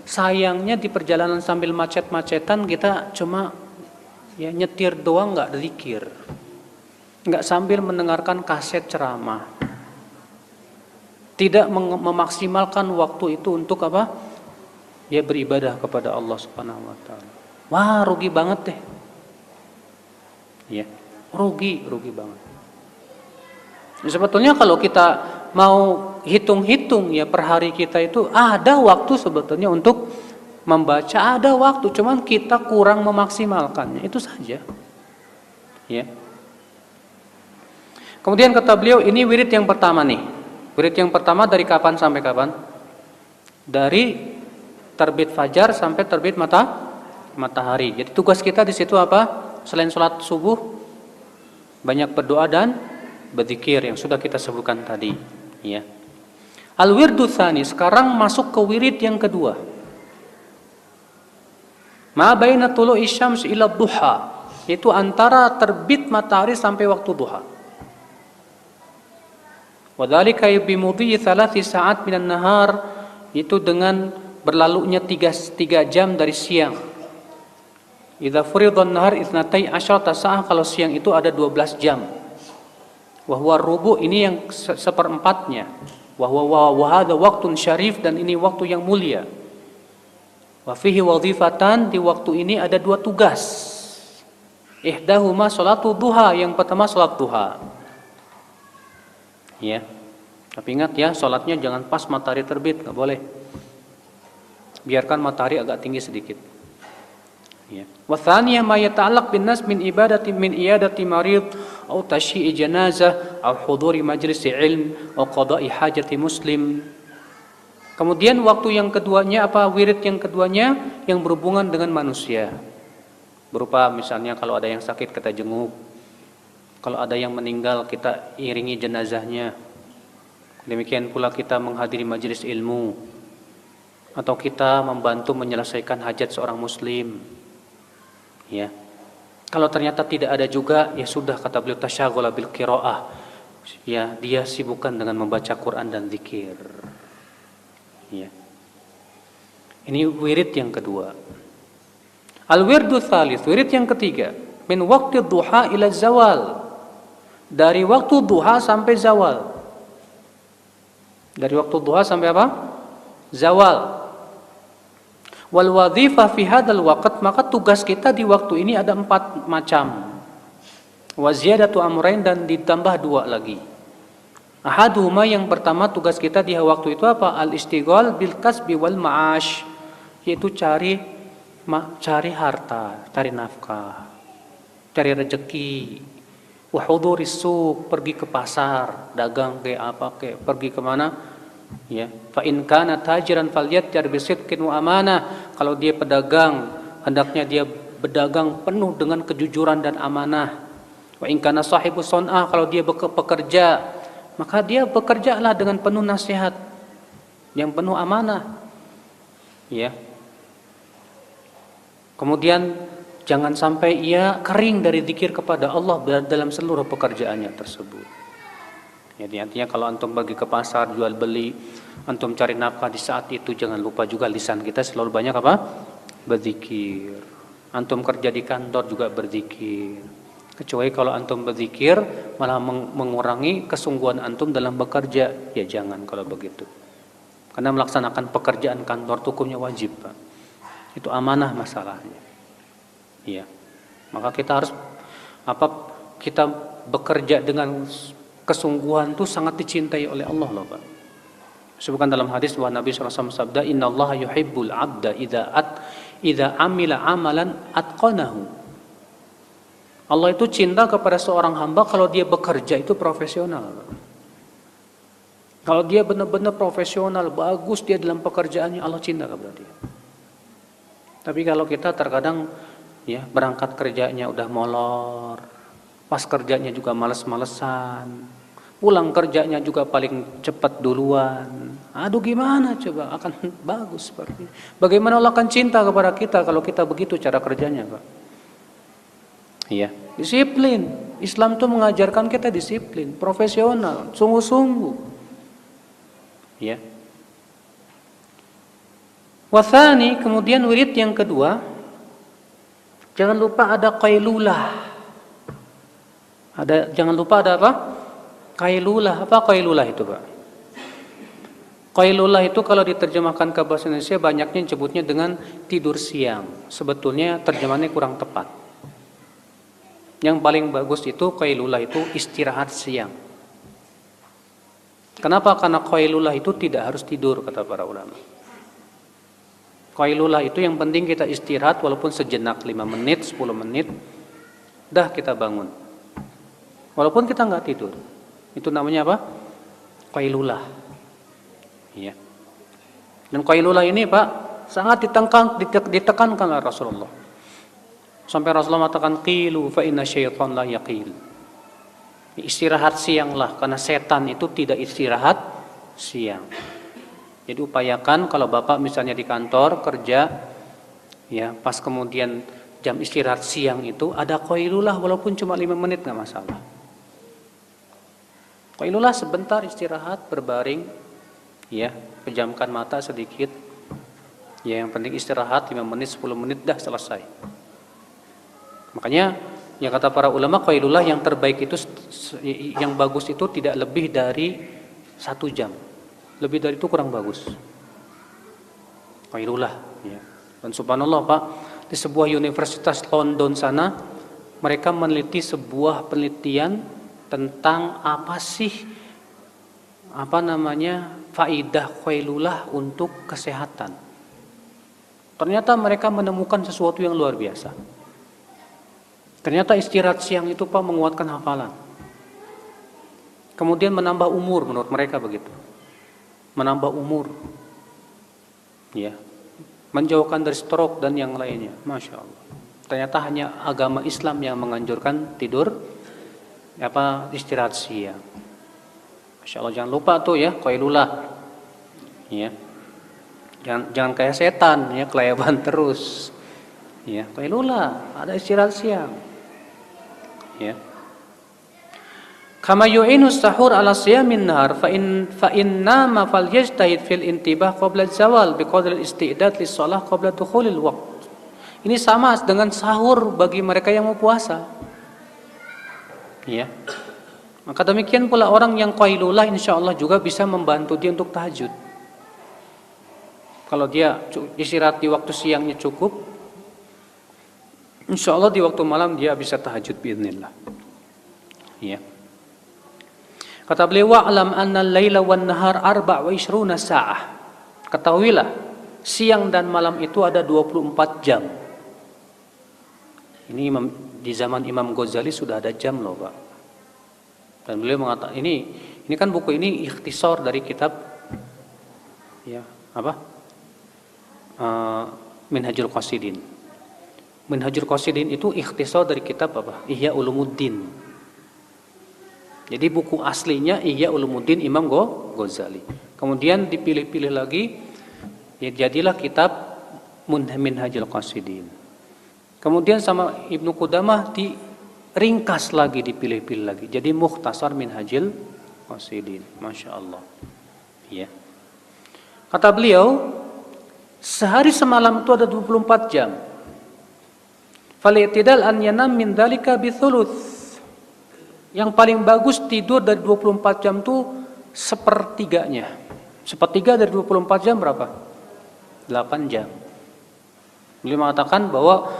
sayangnya di perjalanan sambil macet-macetan kita cuma ya nyetir doang, nggak zikir, nggak sambil mendengarkan kaset ceramah, tidak memaksimalkan waktu itu untuk apa? Ya beribadah kepada Allah Subhanahu Wa Taala. Wah rugi banget deh, ya rugi banget. Sebetulnya kalau kita mau hitung-hitung ya per hari kita itu ada waktu sebetulnya untuk membaca, ada waktu, cuman kita kurang memaksimalkannya, itu saja. Ya. Kemudian kata beliau, ini wirid yang pertama nih. Wirid yang pertama dari kapan sampai kapan? Dari terbit fajar sampai terbit matahari. Jadi tugas kita di situ apa? Selain sholat subuh, banyak berdoa dan berzikir yang sudah kita sebutkan tadi. Ya. Al-wirdu tsani, sekarang masuk ke wirid yang kedua. Ma baina tulu'i syams ila duha, itu antara terbit matahari sampai waktu duha. Wa dzalika bi mudhi 3 sa'at minan nahar, itu dengan berlalunya 3 jam dari siang. Idza furidhan nahar 12 sa'ah, kalau siang itu ada 12 jam. Wa huwa rubu, ini yang seperempatnya. Wa hadha waqtun syarif, dan ini waktu yang mulia. Wa fihi wadhifatan, di waktu ini ada 2 tugas. Ihdahuma sholatu duha, yang pertama sholat duha. Ya. Tapi ingat ya, sholatnya jangan pas matahari terbit, enggak boleh. Biarkan matahari agak tinggi sedikit. Ya. Wa tsaniyah ma yata'allaq bin nas min iyadati marid atau tashyi'i janazah atau huduri majlis ilm atau qada'i hajati muslim. Kemudian waktu yang keduanya apa? Wirid yang keduanya yang berhubungan dengan manusia. Berupa misalnya kalau ada yang sakit kita jenguk. Kalau ada yang meninggal kita iringi jenazahnya. Demikian pula kita menghadiri majelis ilmu. Atau kita membantu menyelesaikan hajat seorang muslim. Ya. Kalau ternyata tidak ada juga, ya sudah, kata beliau, tasyaghala bil qiraah. Ya, dia sibukkan dengan membaca Quran dan zikir. Ya. Ini wirid yang kedua. Al-wirdu tsalits, wirid yang ketiga, min waqti duha ila zawal. Dari waktu duha sampai zawal. Dari waktu duha sampai apa? Zawal. Wal wadhifah fi hadzal waqt, maka tugas kita di waktu ini ada 4 macam. Wa ziyadatu amrayn, dan ditambah 2 lagi. Ahaduhuma, yang pertama tugas kita di waktu itu apa? Al-istighal bil kasbi wal ma'ash, yaitu cari cari harta, cari nafkah, cari rezeki. Wa huduris suq, pergi ke pasar, dagang kayak apa kayak, pergi kemana? Ya, fa in kana tajiran falyatjar bisidqin wa amanah. Kalau dia pedagang, hendaknya dia berdagang penuh dengan kejujuran dan amanah. Wa in kana sahibu sun'ah, kalau dia pekerja, maka dia bekerjalah dengan penuh nasihat, yang penuh amanah. Ya. Kemudian jangan sampai ia kering dari zikir kepada Allah dalam seluruh pekerjaannya tersebut. Jadi artinya kalau antum pergi ke pasar jual beli, antum cari nafkah di saat itu, jangan lupa juga lisan kita selalu banyak apa? Berzikir. Antum kerja di kantor juga berzikir. Kecuali kalau antum berzikir malah mengurangi kesungguhan antum dalam bekerja, ya jangan kalau begitu. Karena melaksanakan pekerjaan kantor hukumnya wajib, Pak. Itu amanah masalahnya. Iya. Maka kita harus kita bekerja dengan kesungguhan itu sangat dicintai oleh Allah loh, Pak. Sebutkan dalam hadis bahwa Nabi SAW sabda, "Innallaha yuhibbul 'abda idza amila 'amalan atqanahu." Allah itu cinta kepada seorang hamba kalau dia bekerja itu profesional. Kalau dia benar-benar profesional, bagus dia dalam pekerjaannya, Allah cinta kepada dia. Tapi kalau kita terkadang ya berangkat kerjanya udah molor, pas kerjanya juga males-malesan, pulang kerjanya juga paling cepat duluan. Aduh gimana coba akan bagus seperti ini. Bagaimana Allah akan cinta kepada kita kalau kita begitu cara kerjanya, Pak? Iya, disiplin. Islam itu mengajarkan kita disiplin, profesional, sungguh-sungguh. Ya. Wasani, kemudian wirid yang kedua, jangan lupa ada qailulah. Jangan lupa ada apa? Qailulah. Apa qailulah itu, Pak? Qailulah itu kalau diterjemahkan ke bahasa Indonesia banyaknya disebutnya dengan tidur siang. Sebetulnya terjemahannya kurang tepat. Yang paling bagus itu qailulah itu istirahat siang. Kenapa? Karena qailulah itu tidak harus tidur kata para ulama. Qailulah itu yang penting kita istirahat walaupun sejenak 5 menit, 10 menit, dah kita bangun. Walaupun kita nggak tidur. Itu namanya apa? Qailulah. Ya. Dan qailulah ini, Pak, sangat ditekankan oleh Rasulullah. Sampai Rasulullah mengatakan qilu fa inna syaitan la yaqil. Istirahat sianglah karena setan itu tidak istirahat siang. Jadi upayakan kalau Bapak misalnya di kantor kerja ya, pas kemudian jam istirahat siang itu ada qailulah walaupun cuma 5 menit enggak masalah. Qailulah sebentar istirahat berbaring ya, pejamkan mata sedikit. Ya, yang penting istirahat 5 menit 10 menit dah selesai. Makanya yang kata para ulama qailulah yang terbaik itu yang bagus itu tidak lebih dari 1 jam. Lebih dari itu kurang bagus. Qailulah ya. Dan subhanallah, Pak, di sebuah universitas London sana mereka meneliti sebuah penelitian tentang apa sih faidah qailulah untuk kesehatan. Ternyata mereka menemukan sesuatu yang luar biasa. Ternyata istirahat siang itu, Pak, menguatkan hafalan. Kemudian menambah umur, menurut mereka begitu. Menambah umur. Ya. Menjauhkan dari stroke dan yang lainnya. Masya Allah. Ternyata hanya agama Islam yang menganjurkan tidur istirahat siang. Masya Allah, jangan lupa tuh ya qailulah. Ya. Jangan kayak setan ya, kelayaban terus. Ya, qailulah, ada istirahat siang. Ya. Kama yu'inu sahur ala siyamin nahar fa in nama falyajtahid fil intibah qabla zawal biqadri al-istidad lis-shalah qabla dukhulil waqt. Ini sama dengan sahur bagi mereka yang mau puasa. Ya. Maka demikian pula orang yang qailulah insyaallah juga bisa membantu dia untuk tahajud. Kalau dia istirahat di waktu siangnya cukup, insyaallah di waktu malam dia bisa tahajud biiznillah. Ya. Kata beliau, wa'lam anna al-laila wan nahar 24 sa'ah. Ketahuilah siang dan malam itu ada 24 jam. Ini di zaman Imam Ghazali sudah ada jam loh, Pak. Dan beliau mengatakan ini kan buku ini ikhtisar dari kitab ya, apa? Minhajul Qasidin. Minhajul Qasidin itu ikhtisar dari kitab apa? Ihya Ulumuddin. Jadi buku aslinya Ihya Ulumuddin Imam Ghazali. Kemudian dipilih-pilih lagi, ya jadilah kitab Minhajul Qasidin. Kemudian sama Ibnu Qudamah diringkas lagi, dipilih-pilih lagi. Jadi Mukhtasar Minhajul Qasidin. Masya Allah. Ya. Kata beliau, sehari semalam itu ada 24 jam. Fal-i'tidal an yanam min dzalika bi thuluth. Yang paling bagus tidur dari 24 jam itu sepertiganya. Sepertiga dari 24 jam berapa? 8 jam. Beliau mengatakan bahwa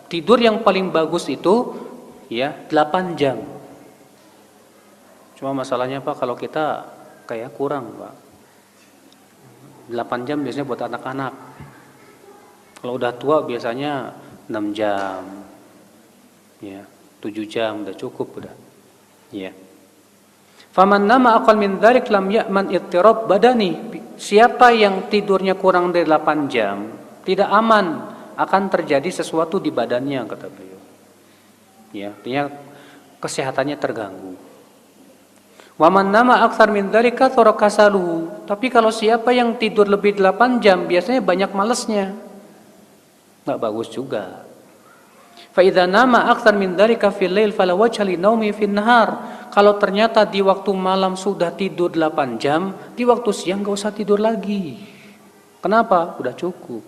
tidur yang paling bagus itu ya 8 jam. Cuma masalahnya Pak, kalau kita kayak kurang Pak. 8 jam biasanya buat anak-anak. Kalau udah tua biasanya 6 jam. Ya, 7 jam udah cukup udah. Ya. Faman nama aqal min dzalik lam ya'man ittirab badani. Siapa yang tidurnya kurang dari 8 jam, tidak aman akan terjadi sesuatu di badannya, kata beliau. Ya, artinya kesehatannya terganggu. Wa man nama aktsar min dzalika tarakasaluhu. Tapi kalau siapa yang tidur lebih 8 jam, biasanya banyak malesnya. Enggak bagus juga. Fa idza nama aktsar min dzalika fil lail fala wajha li naumi fin nahar. Kalau ternyata di waktu malam sudah tidur 8 jam, di waktu siang enggak usah tidur lagi. Kenapa? Udah cukup.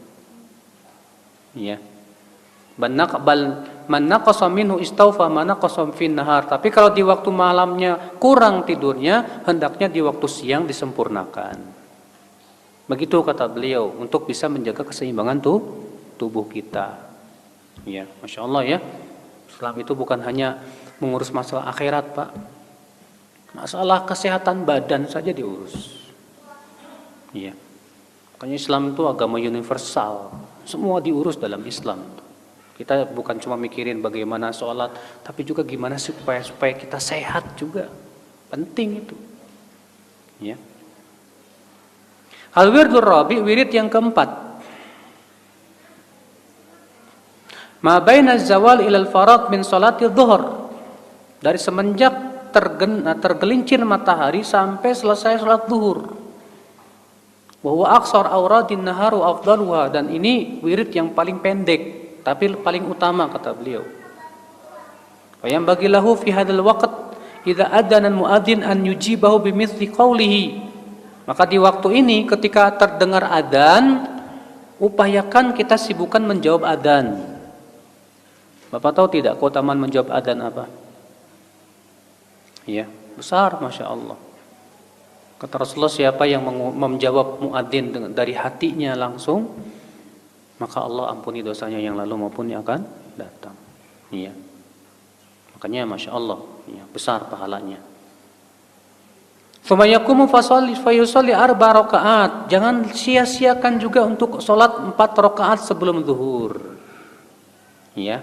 Ya. Man naqasa minhu istawfa man naqasa fin nahar. Tapi kalau di waktu malamnya kurang tidurnya, hendaknya di waktu siang disempurnakan. Begitu kata beliau, untuk bisa menjaga keseimbangan tubuh kita. Ya, Masya Allah ya. Islam itu bukan hanya mengurus masalah akhirat, Pak. Masalah kesehatan badan saja diurus. Ya. Makanya Islam itu agama universal. Semua diurus dalam Islam. Kita bukan cuma mikirin bagaimana sholat, tapi juga gimana supaya kita sehat juga. Penting itu. Ya. Al-wirdur rabi, wirid yang keempat. Ma baina zawal ilal farad min salati dhuhr. Dari semenjak tergelincir matahari sampai selesai salat zuhur. Wa huwa aqsar awradin naharu afdaluha, dan ini wirid yang paling pendek tapi paling utama kata beliau. Wa yang bagilahu fi hadzal waqt idza adana muadzin an yujibahu bimithli qawlihi. Maka di waktu ini ketika terdengar adzan, upayakan kita sibukkan menjawab adzan. Bapak tahu tidak keutamaan menjawab adzan apa? Ya, besar Masya Allah. Kata Rasulullah, siapa yang menjawab muadzin dari hatinya langsung, maka Allah ampuni dosanya yang lalu maupun yang akan datang. Iya. Makanya Masya Allah, ya, besar pahalanya. Tsumma yaqumu fayusalli 4 rakaat. Jangan sia-siakan juga untuk sholat 4 rakaat sebelum zuhur. Ya.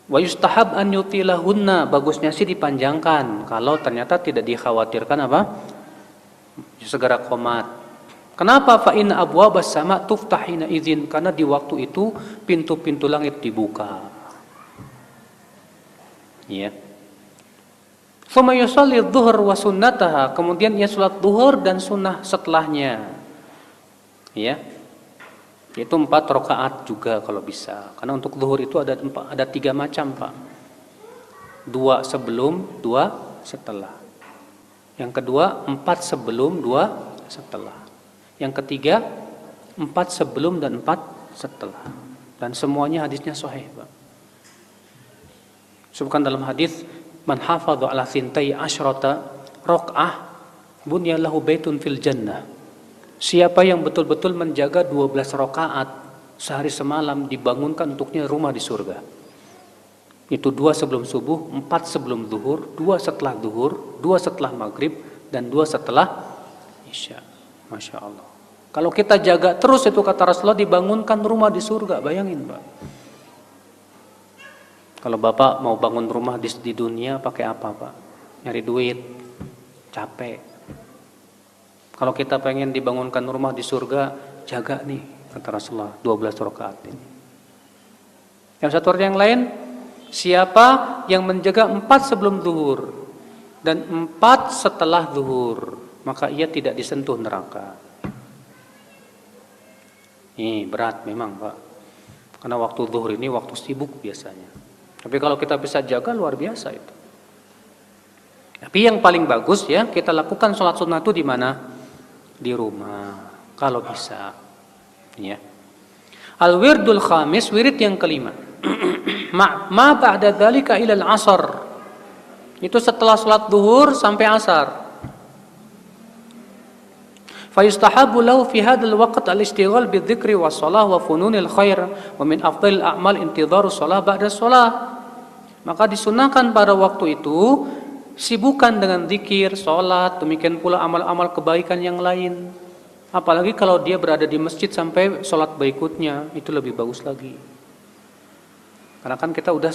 Wa yustahab an yutilahunna, bagusnya sih dipanjangkan kalau ternyata tidak dikhawatirkan apa? Segera qomat. Kenapa? Fa inna abwabas sama tuftahina idzin, karena di waktu itu pintu-pintu langit dibuka. Ya. Tsumma yusalli adh-dhuhr wa sunnataha, kemudian ia salat zuhur dan sunnah setelahnya. Ya. Yaitu 4 rakaat juga kalau bisa. Karena untuk zuhur itu ada 3 macam, Pak. 2 sebelum, 2 setelah. Yang kedua 4 sebelum, 2 setelah. Yang ketiga 4 sebelum dan 4 setelah. Dan semuanya hadisnya sahih, Pak. Sebutkan dalam hadis, man hafadha ala thintai asyrata raq'ah bunya lahu baitun fil jannah. Siapa yang betul-betul menjaga 12 rakaat sehari semalam, dibangunkan untuknya rumah di surga. Itu 2 sebelum subuh, 4 sebelum zuhur, 2 setelah zuhur, 2 setelah maghrib, dan 2 setelah isya. Masya Allah. Kalau kita jaga terus itu kata Rasulullah dibangunkan rumah di surga. Bayangin Pak. Kalau Bapak mau bangun rumah di dunia pakai apa Pak? Nyari duit, capek. Kalau kita pengen dibangunkan rumah di surga, jaga nih kata Rasulullah 12 rakaat ini. Yang satu yang lain, siapa yang menjaga 4 sebelum zuhur dan 4 setelah zuhur, maka ia tidak disentuh neraka. Ini berat memang Pak. Karena waktu zuhur ini waktu sibuk biasanya. Tapi kalau kita bisa jaga luar biasa itu. Tapi yang paling bagus ya kita lakukan sholat sunnah itu di mana? Di rumah. Kalau bisa. Ya. Al-wirdul khamis, wirid yang kelima. Ma ba'da dzalika ila al-'asr. Itu setelah sholat zuhur sampai asar. Fayustahabu lahu fi hadzal waqt al-ishtighal bidzikri was-shalah wa fununil khair wa min afdhalil a'mal intidharus shalah ba'da shalah. Maka disunahkan pada waktu itu sibukkan dengan zikir, sholat, demikian pula amal-amal kebaikan yang lain. Apalagi kalau dia berada di masjid sampai sholat berikutnya, itu lebih bagus lagi. Karena kan kita udah,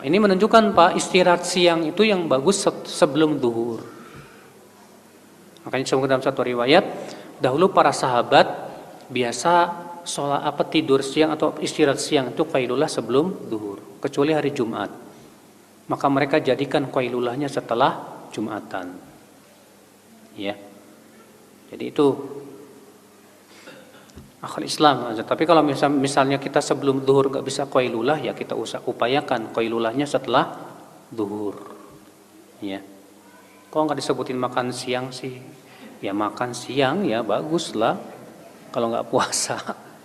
ini menunjukkan Pak, istirahat siang itu yang bagus sebelum zuhur. Makanya dalam satu riwayat, dahulu para sahabat biasa sholat tidur siang atau istirahat siang itu qailullah sebelum zuhur, kecuali hari Jumat. Maka mereka jadikan qailulahnya setelah Jumatan. Ya. Jadi itu akal Islam. Tapi kalau misalnya kita sebelum zuhur enggak bisa qailulah, ya kita upayakan qailulahnya setelah zuhur. Ya. Kok enggak disebutin makan siang sih? Ya makan siang ya baguslah kalau enggak puasa,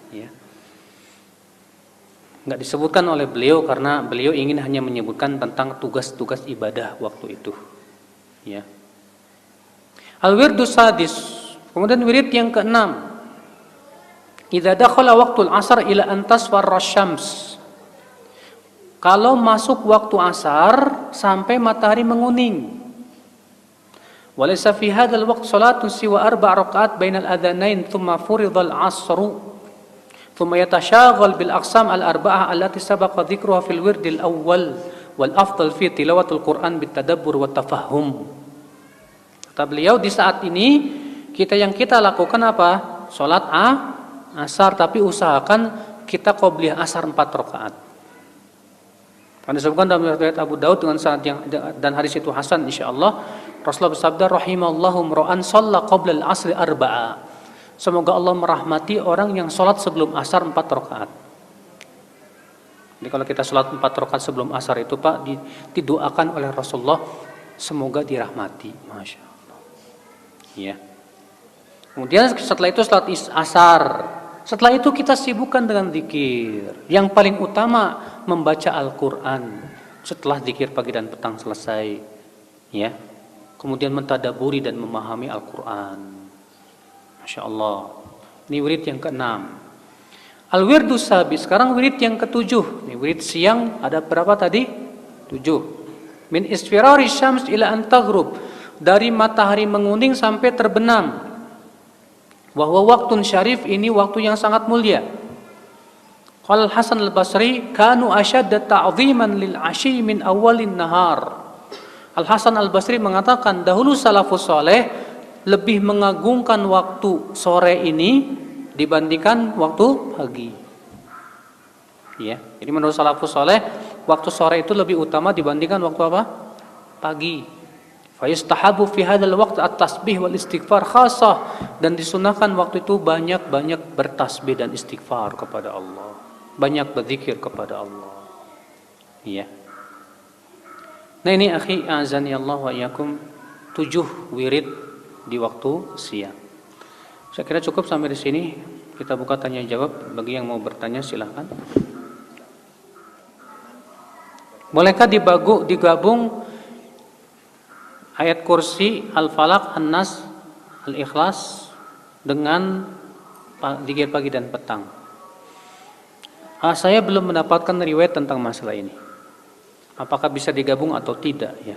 ya. Enggak disebutkan oleh beliau karena beliau ingin hanya menyebutkan tentang tugas-tugas ibadah waktu itu. Ya. Al-wirdus sadis. Kemudian wirid yang keenam. Idza dakhala waqtul 'asr ila an tasfarra syams. Kalau masuk waktu asar sampai matahari menguning. Walaysa fi hadzal waqt salatun siwa 4 rakaat bainal adzanain thumma furidal 'asru. Thumma yatashaghal bil aqsam al-arba'ah allati sabaqa dzikruha fil wirdil awwal wal afdal fi tilawatul Qur'an bit tadabbur wa tafahum. Kata beliau di saat ini kita lakukan apa? Salat asar, tapi usahakan kita qobliyah asar 4 rakaat. Karena disebutkan dalam riwayat Abu Daud dengan sanad yang dan hadis itu hasan insyaallah, Rasulullah bersabda rahimallahu mra'an shalla qabla al-'asri arba'a. Semoga Allah merahmati orang yang sholat sebelum asar 4 rakaat. Jadi kalau kita sholat 4 rakaat sebelum asar itu Pak didoakan oleh Rasulullah semoga dirahmati, masya Allah. Ya. Kemudian setelah itu sholat asar. Setelah itu kita sibukkan dengan zikir. Yang paling utama membaca Al-Quran. Setelah zikir pagi dan petang selesai, ya. Kemudian mentadaburi dan memahami Al-Quran. Masya Allah. Ini wirid yang keenam. Al-wirdus sabis. Sekarang wirid yang ketujuh. Ini wirid siang ada berapa tadi? 7. Min isfirari syams ila an taghrub. Dari matahari menguning sampai terbenam. Wa huwa waqtun syarif, ini waktu yang sangat mulia. Qala Hasan al-Basri, kanu ashadda ta'dhiman lil 'ashi min awwalin nahar. Al-Hasan al-Basri mengatakan dahulu salafus saleh lebih mengagungkan waktu sore ini dibandingkan waktu pagi. Ya, jadi menurut salafus saleh waktu sore itu lebih utama dibandingkan waktu apa? Pagi. Fa yustahabu fi hadzal waqt at-tasbih wal istighfar khassah, dan disunahkan waktu itu banyak-banyak bertasbih dan istighfar kepada Allah. Banyak berzikir kepada Allah. Ya. Nah ini akhi azani Allah wa iyyakum 7 wirid di waktu siang. Saya kira cukup sampai di sini. Kita buka tanya jawab. Bagi yang mau bertanya silahkan. Bolehkah digabung ayat kursi, Al-Falaq, An-Nas, Al-Ikhlas dengan zikir pagi dan petang? Saya belum mendapatkan riwayat tentang masalah ini. Apakah bisa digabung atau tidak ya?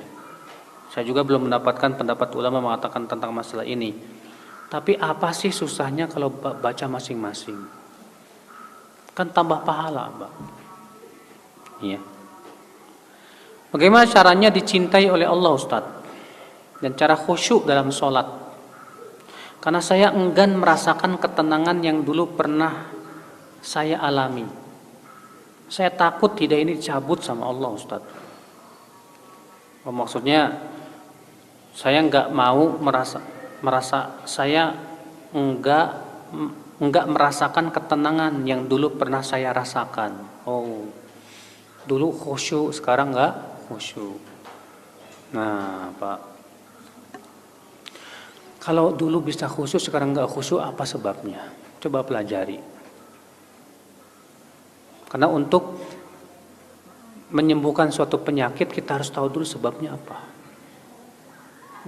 Saya juga belum mendapatkan pendapat ulama mengatakan tentang masalah ini. Tapi apa sih susahnya kalau baca masing-masing? Kan tambah pahala, Mbak. Iya. Bagaimana caranya dicintai oleh Allah, Ustaz? Dan cara khusyuk dalam sholat. Karena saya enggan merasakan ketenangan yang dulu pernah saya alami. Saya takut tidak ini dicabut sama Allah, Ustaz. Maksudnya saya enggak mau merasa saya enggak merasakan ketenangan yang dulu pernah saya rasakan. Oh, dulu khusyuk, sekarang enggak khusyuk. Nah, Pak, kalau dulu bisa khusyuk, sekarang enggak khusyuk, apa sebabnya? Coba pelajari. Karena untuk menyembuhkan suatu penyakit, kita harus tahu dulu sebabnya apa.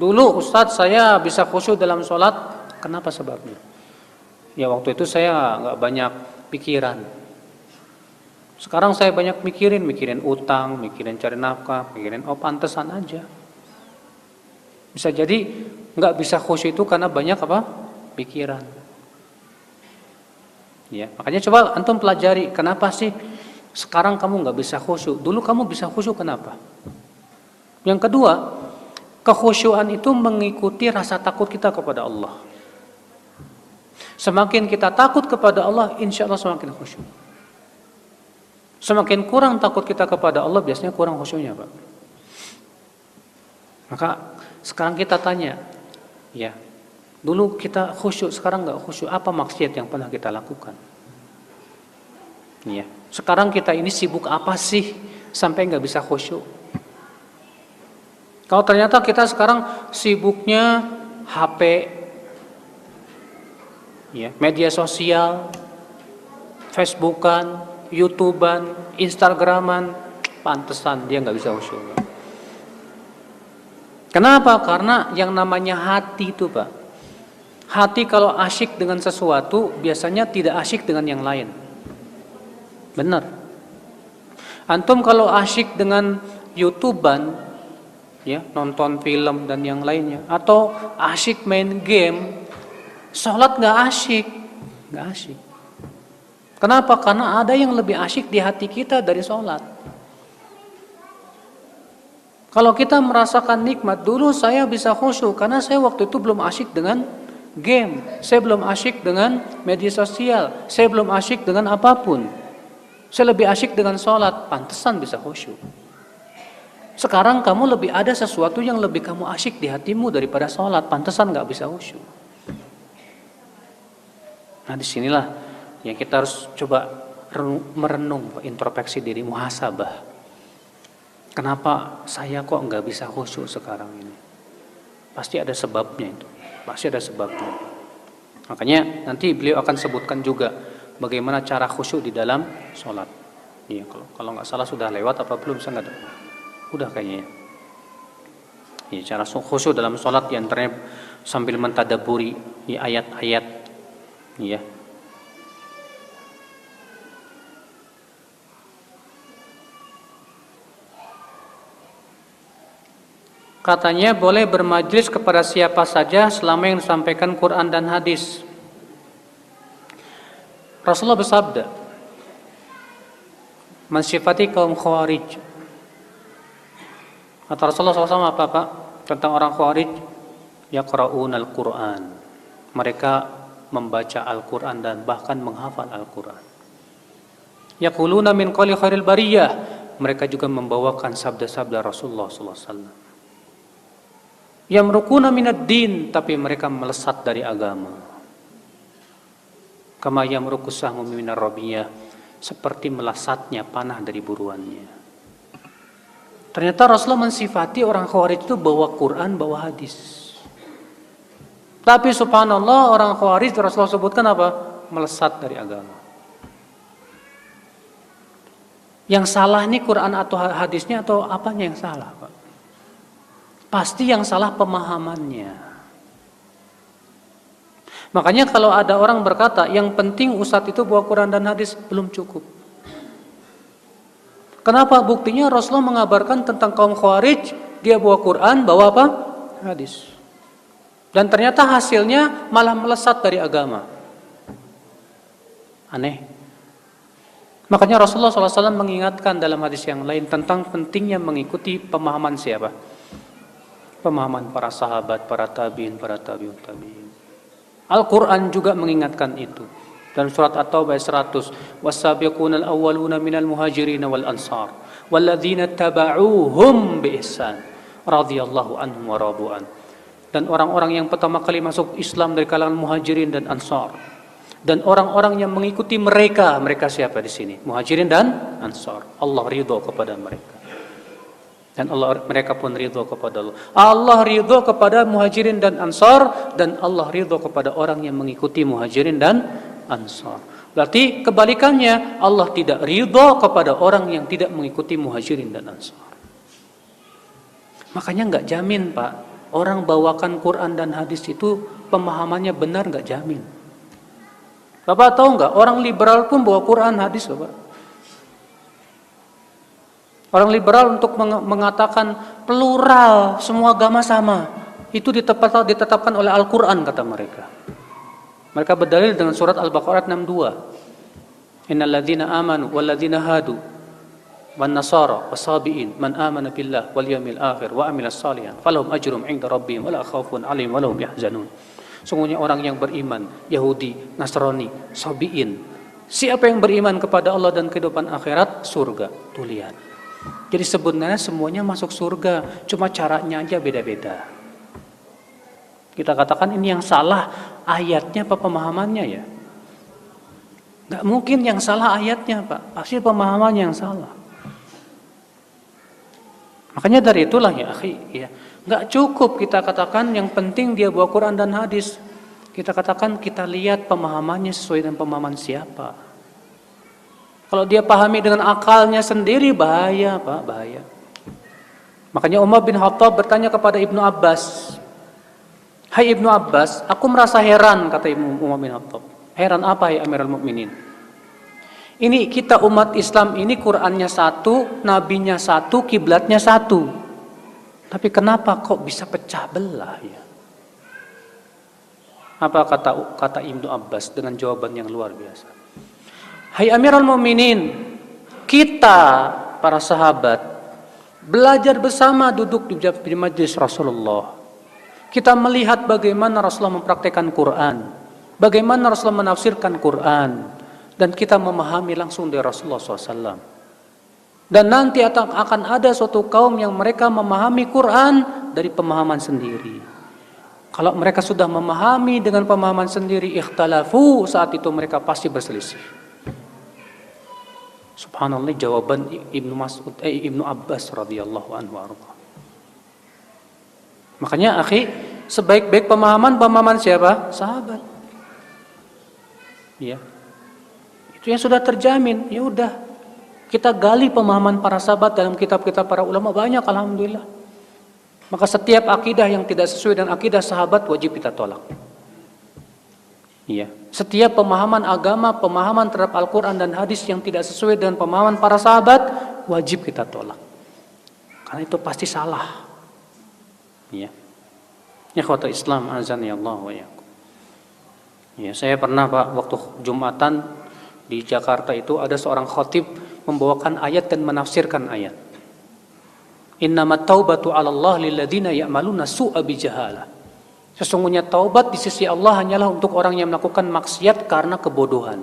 Dulu Ustadz saya bisa khusyuk dalam sholat, kenapa sebabnya? Ya waktu itu saya nggak banyak pikiran. Sekarang saya banyak mikirin utang, mikirin cari nafkah, mikirin pantesan aja. Bisa jadi nggak bisa khusyuk itu karena banyak apa? Pikiran. Ya, makanya coba antum pelajari kenapa sih sekarang kamu nggak bisa khusyuk. Dulu kamu bisa khusyuk, kenapa? Yang kedua, kekhusyuan itu mengikuti rasa takut kita kepada Allah. Semakin kita takut kepada Allah, insya Allah semakin khusyuk. Semakin kurang takut kita kepada Allah, biasanya kurang khusyuknya, Pak. Maka sekarang kita tanya, ya, dulu kita khusyuk, sekarang nggak khusyuk. Apa maksiat yang pernah kita lakukan? Ya, sekarang kita ini sibuk apa sih sampai nggak bisa khusyuk? Kalau ternyata kita sekarang sibuknya HP, ya, media sosial, Facebookan, YouTubean, Instagraman, pantesan dia nggak bisa khusyuk. Kenapa? Karena yang namanya hati itu, Pak. Hati kalau asyik dengan sesuatu, biasanya tidak asyik dengan yang lain. Benar. Antum kalau asyik dengan YouTubean, ya, nonton film dan yang lainnya, atau asyik main game, sholat nggak asyik. Kenapa? Karena ada yang lebih asyik di hati kita dari sholat. Kalau kita merasakan nikmat, dulu saya bisa khusyuk karena saya waktu itu belum asyik dengan game, saya belum asyik dengan media sosial, saya belum asyik dengan apapun. Saya lebih asyik dengan sholat, pantesan bisa khusyuk. Sekarang kamu lebih ada sesuatu yang lebih kamu asyik di hatimu daripada sholat, pantesan nggak bisa khusyuk. Nah, disinilah yang kita harus coba merenung, introspeksi diri, muhasabah. Kenapa saya kok nggak bisa khusyuk sekarang ini? Pasti ada sebabnya itu. Pasti ada sebabnya. Makanya nanti beliau akan sebutkan juga bagaimana cara khusyuk di dalam sholat. Iya, kalau nggak salah sudah lewat apa belum? Saya nggak tahu. Udah kayaknya. Ya, cara khusyuk dalam sholat diantaranya sambil mentadaburi ayat-ayat. Ya. Katanya boleh bermajlis kepada siapa saja selama yang disampaikan Quran dan hadis. Rasulullah bersabda, mensifati kaum Khawarij. Kata Rasulullah SAW apa, Pak? Tentang orang Khawarij, yaqra'unal Qur'an. Mereka membaca Al-Quran dan bahkan menghafal Al-Quran. Yaquluna min qawli khairil bariyah. Mereka juga membawakan sabda-sabda Rasulullah SAW. Yamrukuna minad din, tapi mereka melesat dari agama. Kama yamruku sahmu minar rabiyah, seperti melesatnya panah dari buruannya. Ternyata Rasulullah mensifati orang Khawarij itu bawa Quran, bawa hadis. Tapi subhanallah, orang Khawarij Rasulullah sebutkan apa? Melesat dari agama. Yang salah ini Quran atau hadisnya atau apanya yang salah, Pak? Pasti yang salah pemahamannya. Makanya kalau ada orang berkata yang penting ustadz itu bawa Quran dan hadis, belum cukup. Kenapa? Buktinya Rasulullah mengabarkan tentang kaum Khawarij, dia bawa Quran, bawa apa? Hadis. Dan ternyata hasilnya malah melesat dari agama. Aneh. Makanya Rasulullah SAW mengingatkan dalam hadis yang lain tentang pentingnya mengikuti pemahaman siapa? Pemahaman para sahabat, para tabi'in, para tabi'ut tabi'in. Al-Quran juga mengingatkan itu. Dalam surat At-Taubah 100, "Was-sabiqunal awwaluna minal muhajirin wal ansar, walladzina taba'uuhum bi ihsan, radhiyallahu anhum wa radu'an." Dan orang-orang yang pertama kali masuk Islam dari kalangan muhajirin dan ansar, dan orang-orang yang mengikuti mereka, mereka siapa di sini? Muhajirin dan ansar. Allah ridho kepada mereka. Dan mereka pun ridho kepada Allah. Allah ridho kepada muhajirin dan ansar, dan Allah ridho kepada orang yang mengikuti muhajirin dan ansar. Berarti kebalikannya, Allah tidak ridho kepada orang yang tidak mengikuti muhajirin dan ansar. Makanya nggak jamin, Pak, orang bawakan Quran dan hadis itu pemahamannya benar, nggak jamin. Bapak tahu nggak, orang liberal pun bawa Quran hadis, Bapak. Orang liberal untuk mengatakan plural, semua agama sama, itu ditetapkan oleh Al-Quran, kata mereka. Mereka berdalil dengan surat Al-Baqarah 62. Innal ladzina amanu wal ladzina hadu wan nasara wasabiin man amana billah wal yawmil akhir wa amila shalihan falahum ajrum 'inda rabbihim wala khaufun 'alaihim wala hum yahzanun. Sungguhnya orang yang beriman, Yahudi, Nasrani, Sabiin, siapa yang beriman kepada Allah dan kehidupan akhirat, surga. Tuh lihat. Jadi sebenarnya semuanya masuk surga, cuma caranya aja beda-beda. Kita katakan ini yang salah ayatnya apa pemahamannya ya? Gak mungkin yang salah ayatnya, Pak. Pasti pemahamannya yang salah. Makanya dari itulah ya, akhi, ya. Gak cukup kita katakan yang penting dia bawa Quran dan hadis. Kita katakan kita lihat pemahamannya sesuai dengan pemahaman siapa. Kalau dia pahami dengan akalnya sendiri, bahaya, Pak, bahaya. Makanya Umar bin Khattab bertanya kepada Ibnu Abbas, "Hai Ibnu Abbas, aku merasa heran," kata Umar bin Khattab. "Heran apa ya Amirul Mukminin? Ini kita umat Islam ini Qur'annya satu, nabinya satu, kiblatnya satu. Tapi kenapa kok bisa pecah belah ya?" Apa kata Ibnu Abbas dengan jawaban yang luar biasa? "Hai Amirul Mukminin, kita para sahabat belajar bersama duduk di majlis Rasulullah. Kita melihat bagaimana Rasulullah mempraktekkan Quran, bagaimana Rasulullah menafsirkan Quran, dan kita memahami langsung dari Rasulullah SAW. Dan nanti akan ada suatu kaum yang mereka memahami Quran dari pemahaman sendiri. Kalau mereka sudah memahami dengan pemahaman sendiri, ikhtalafu, saat itu mereka pasti berselisih." Subhanallah, jawaban Ibnu Abbas radhiyallahu anhu arda. Makanya akhi, sebaik-baik pemahaman siapa? Sahabat. Ya. Itu yang sudah terjamin. Ya udah. Kita gali pemahaman para sahabat dalam kitab-kitab para ulama banyak, alhamdulillah. Maka setiap akidah yang tidak sesuai dengan akidah sahabat wajib kita tolak. Ya. Setiap pemahaman agama, pemahaman terhadap Al-Quran dan hadis yang tidak sesuai dengan pemahaman para sahabat, wajib kita tolak. Karena itu pasti salah. Ya. Ikhwatul Islam, azani Allah wa iyyakum. Ya, saya pernah, Pak, waktu Jumatan di Jakarta itu ada seorang khatib membawakan ayat dan menafsirkan ayat. Innamat taubatu 'alallah lilladzina ya'maluna su'a bijahalah. Sesungguhnya taubat di sisi Allah hanyalah untuk orang yang melakukan maksiat karena kebodohan.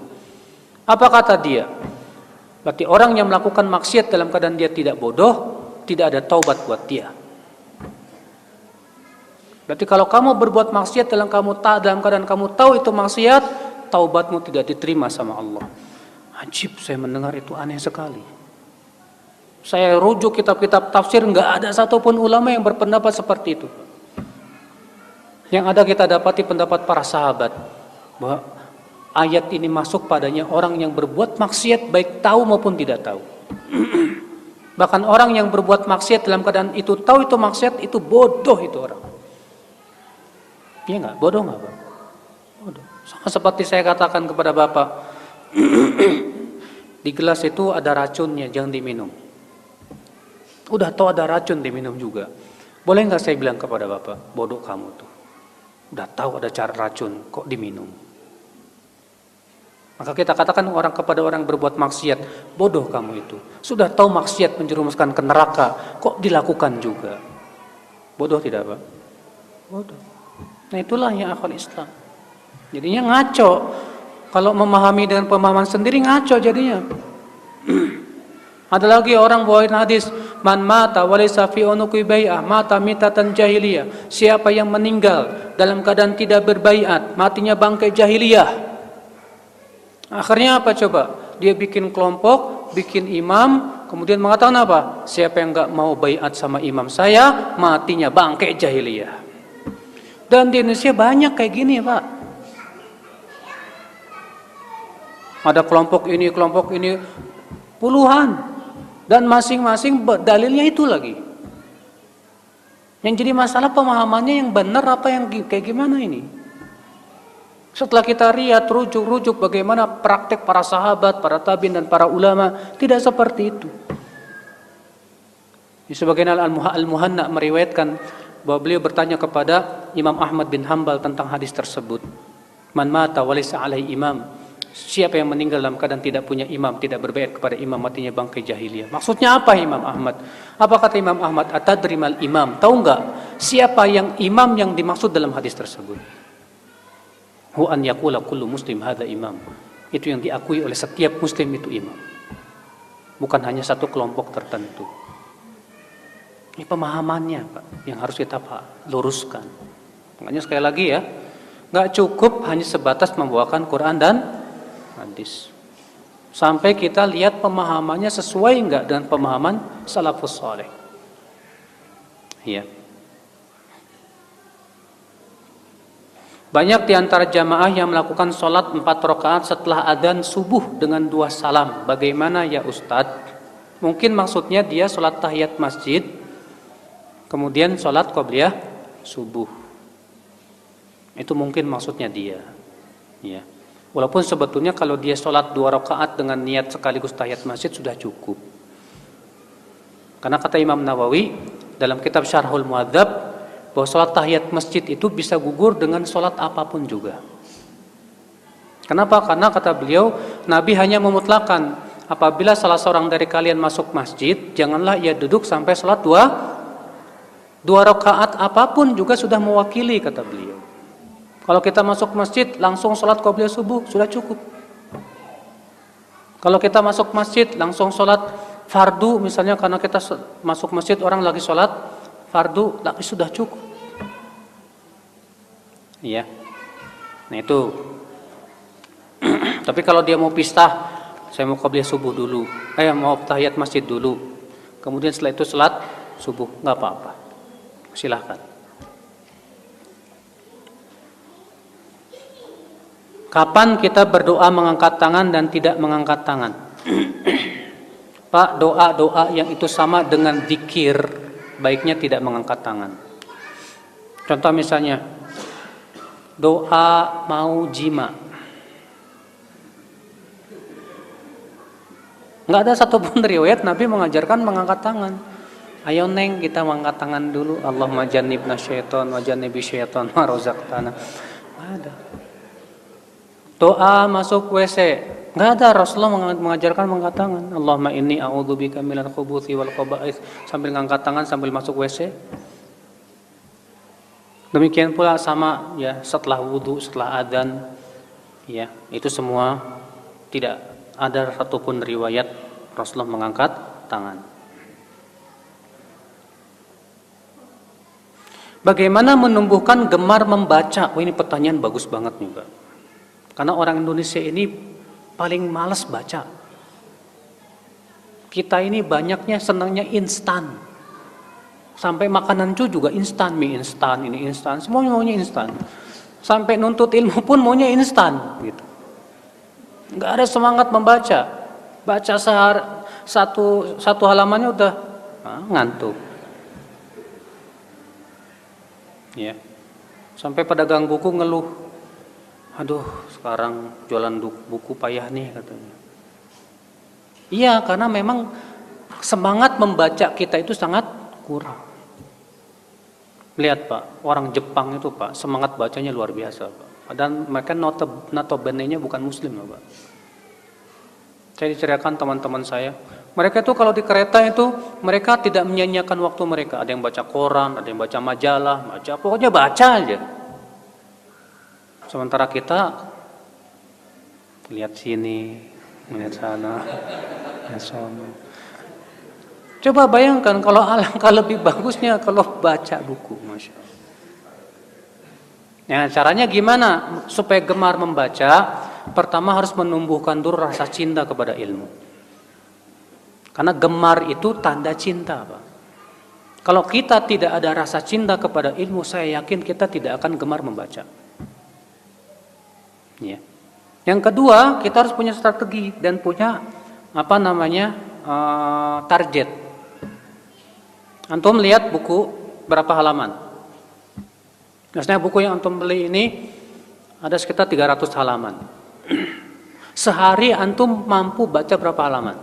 Apa kata dia? Berarti orang yang melakukan maksiat dalam keadaan dia tidak bodoh, tidak ada taubat buat dia. Berarti kalau kamu berbuat maksiat dalam keadaan kamu tahu itu maksiat, taubatmu tidak diterima sama Allah. Ajib, saya mendengar itu aneh sekali. Saya rujuk kitab-kitab tafsir, nggak ada satupun ulama yang berpendapat seperti itu. Yang ada kita dapati pendapat para sahabat bahwa ayat ini masuk padanya orang yang berbuat maksiat baik tahu maupun tidak tahu. Bahkan orang yang berbuat maksiat dalam keadaan itu tahu itu maksiat, itu bodoh itu orang. Iya nggak? Bodoh nggak, Pak? Bodoh. Sama seperti saya katakan kepada Bapak, di gelas itu ada racunnya, jangan diminum. Udah tahu ada racun, diminum juga. Boleh nggak saya bilang kepada Bapak, bodoh kamu tuh? Udah tahu ada cara racun, kok diminum. Maka kita katakan orang kepada orang berbuat maksiat, bodoh kamu itu. Sudah tahu maksiat menjerumuskan ke neraka, kok dilakukan juga. Bodoh tidak, Pak? Bodoh. Nah itulah yang akal Islam. Jadinya ngaco. Kalau memahami dengan pemahaman sendiri ngaco jadinya. Ada lagi orang bawain hadis, man mata walaysa fi unuqi bai'ah mata mitatan jahiliyah. Siapa yang meninggal dalam keadaan tidak berbaiat, matinya bangkai jahiliyah. Akhirnya apa coba? Dia bikin kelompok, bikin imam, kemudian mengatakan apa? Siapa yang enggak mau baiat sama imam saya, matinya bangkai jahiliyah. Dan di Indonesia banyak kayak gini, Pak. Ada kelompok ini puluhan. Dan masing-masing dalilnya itu lagi. Yang jadi masalah pemahamannya yang benar apa yang kayak gimana ini. Setelah kita lihat rujuk bagaimana praktek para sahabat, para tabi'in dan para ulama, tidak seperti itu. Di sebagian Al-Muhanna meriwayatkan bahwa beliau bertanya kepada Imam Ahmad bin Hanbal tentang hadis tersebut. Man mata walaysa alaihi imam. Siapa yang meninggal dalam keadaan tidak punya imam, tidak berbaiat kepada imam, matinya bangkai jahiliyah. Maksudnya apa Imam Ahmad? Apa kata Imam Ahmad? Atadrimal imam. Tahu enggak siapa yang imam yang dimaksud dalam hadis tersebut? Hu an yaqula kullu muslim hadza imam. Itu yang diakui oleh setiap muslim itu imam. Bukan hanya satu kelompok tertentu. Ini pemahamannya, Pak, yang harus kita luruskan. Makanya sekali lagi ya, enggak cukup hanya sebatas membawakan Quran dan hadis. Sampai kita lihat pemahamannya sesuai enggak dengan pemahaman salafus saleh. Iya. Banyak di antara jamaah yang melakukan sholat 4 rakaat setelah adzan subuh dengan 2 salam. Bagaimana ya Ustadz? Mungkin maksudnya dia sholat tahiyat masjid, kemudian sholat qobliyah subuh. Itu mungkin maksudnya dia. Ya. Walaupun sebetulnya kalau dia sholat 2 rakaat dengan niat sekaligus tahiyat masjid sudah cukup. Karena kata Imam Nawawi dalam kitab Syarhul Muhadzab bahwa sholat tahiyat masjid itu bisa gugur dengan sholat apapun juga. Kenapa? Karena kata beliau Nabi hanya memutlakan apabila salah seorang dari kalian masuk masjid, janganlah ia duduk sampai sholat 2 rakaat apapun juga sudah mewakili kata beliau. Kalau kita masuk masjid langsung sholat qobliyah subuh sudah cukup. Kalau kita masuk masjid langsung sholat fardu misalnya karena kita masuk masjid orang lagi sholat fardu, tapi sudah cukup. Iya. Nah itu. Tapi kalau dia mau pistah, saya mau qobliyah subuh dulu, mau tahiyat masjid dulu, kemudian setelah itu sholat subuh, nggak apa-apa. Silahkan. Kapan kita berdoa mengangkat tangan dan tidak mengangkat tangan? Pak, doa-doa yang itu sama dengan zikir, baiknya tidak mengangkat tangan. Contoh misalnya, doa mau jima. Nggak ada satupun riwayat Nabi mengajarkan mengangkat tangan. Ayo neng kita mengangkat tangan dulu. Allahumma jannibna syaiton wa jannibi syaiton ma razaqtana. Nggak ada. Doa masuk WC, nggak ada. Rasulullah mengajarkan mengangkat tangan. Allahumma inni a'udzubika minal khubuthi wal khaba'ith, sambil ngangkat tangan sambil masuk WC. Demikian pula sama ya setelah wudu, setelah adzan, ya itu semua tidak ada satupun riwayat Rasulullah mengangkat tangan. Bagaimana menumbuhkan gemar membaca? Oh, ini pertanyaan bagus banget nih, Pak. Karena orang Indonesia ini paling malas baca. Kita ini banyaknya senangnya instan. Sampai makanan juga instan, mie instan, ini instan, semuanya maunya instan. Sampai nuntut ilmu pun maunya instan gitu. Enggak ada semangat membaca. Baca satu halamannya udah ngantuk. Ya. Sampai pedagang buku ngeluh, aduh sekarang jualan buku payah nih katanya. Iya, karena memang semangat membaca kita itu sangat kurang. Lihat Pak, orang Jepang itu Pak, semangat bacanya luar biasa Pak. Padahal mereka notabene-nya bukan muslim Pak. Saya diceritakan teman-teman saya, mereka itu kalau di kereta itu, mereka tidak menyanyiakan waktu mereka. Ada yang baca koran, ada yang baca majalah, pokoknya baca aja. Sementara kita, lihat sini, lihat sana, lihat sana. Coba bayangkan kalau alangkah lebih bagusnya kalau baca buku, Masya Allah. Ya, caranya gimana supaya gemar membaca? Pertama harus menumbuhkan dulu rasa cinta kepada ilmu. Karena gemar itu tanda cinta, Pak. Kalau kita tidak ada rasa cinta kepada ilmu, saya yakin kita tidak akan gemar membaca. Ya. Yang kedua, kita harus punya strategi dan punya target. Antum lihat buku berapa halaman? Biasanya buku yang antum beli ini ada sekitar 300 halaman. Sehari antum mampu baca berapa halaman?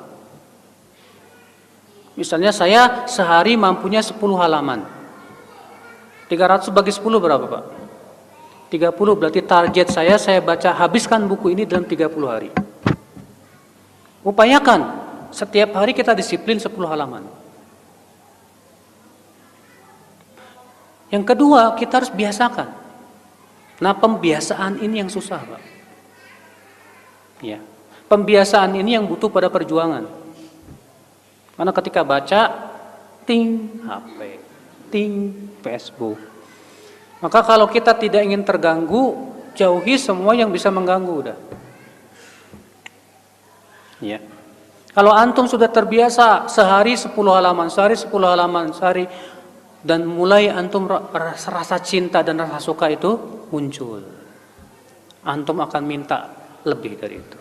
Misalnya saya sehari mampunya 10 halaman. 300 bagi 10 berapa Pak? 30, berarti target saya habiskan buku ini dalam 30 hari. Upayakan setiap hari kita disiplin 10 halaman. Yang kedua, kita harus biasakan. Nah, pembiasaan ini yang susah, Pak. Ya. Pembiasaan ini yang butuh pada perjuangan. Karena ketika baca, ting HP, ting Facebook. Maka kalau kita tidak ingin terganggu, jauhi semua yang bisa mengganggu udah. Ya. Kalau antum sudah terbiasa sehari 10 halaman, sehari dan mulai antum rasa cinta dan rasa suka itu muncul. Antum akan minta lebih dari itu.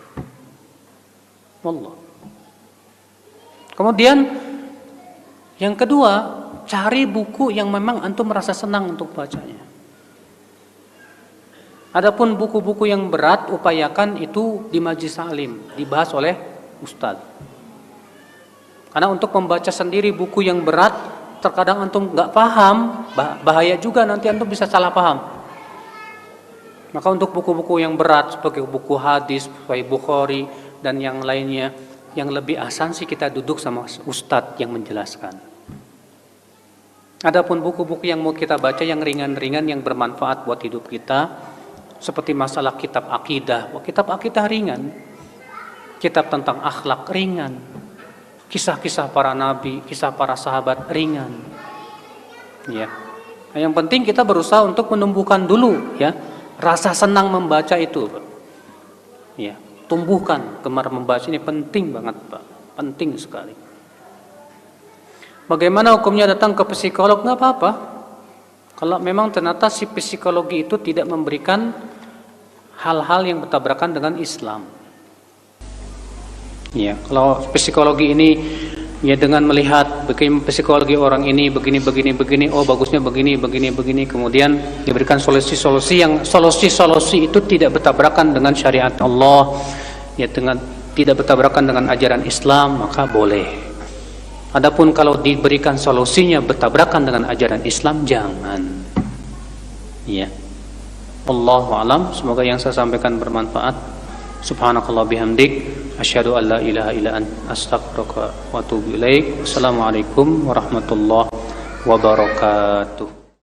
Wallah. Kemudian yang kedua, cari buku yang memang antum merasa senang untuk bacanya. Adapun buku-buku yang berat, upayakan itu di majlis taklim, dibahas oleh ustaz. Karena untuk membaca sendiri buku yang berat, terkadang antum nggak paham, bahaya juga nanti antum bisa salah paham. Maka untuk buku-buku yang berat seperti buku hadis, Sahih Bukhari dan yang lainnya, yang lebih asan sih kita duduk sama ustadz yang menjelaskan. Adapun buku-buku yang mau kita baca yang ringan-ringan yang bermanfaat buat hidup kita, seperti masalah kitab akidah, kitab akidah ringan, kitab tentang akhlak ringan, kisah-kisah para nabi, kisah para sahabat ringan. Ya. Nah, yang penting kita berusaha untuk menumbuhkan dulu ya rasa senang membaca itu. Ya, tumbuhkan gemar membaca ini penting banget, Pak. Penting sekali. Bagaimana hukumnya datang ke psikolog? Nggak apa-apa. Kalau memang ternyata si psikologi itu tidak memberikan hal-hal yang bertabrakan dengan Islam. Ya, kalau psikologi ini ya dengan melihat bagaimana psikologi orang ini begini, oh bagusnya begini, kemudian diberikan solusi itu tidak bertabrakan dengan syariat Allah, ya dengan tidak bertabrakan dengan ajaran Islam, maka boleh. Adapun kalau diberikan solusinya bertabrakan dengan ajaran Islam, jangan. Ya. Allahu a'lam, semoga yang saya sampaikan bermanfaat. Subhanakallah bihamdik, asyhadu an la ilaha illa anta, astaghfiruka wa atubu ilaik. Wassalamualaikum warahmatullahi wabarakatuh.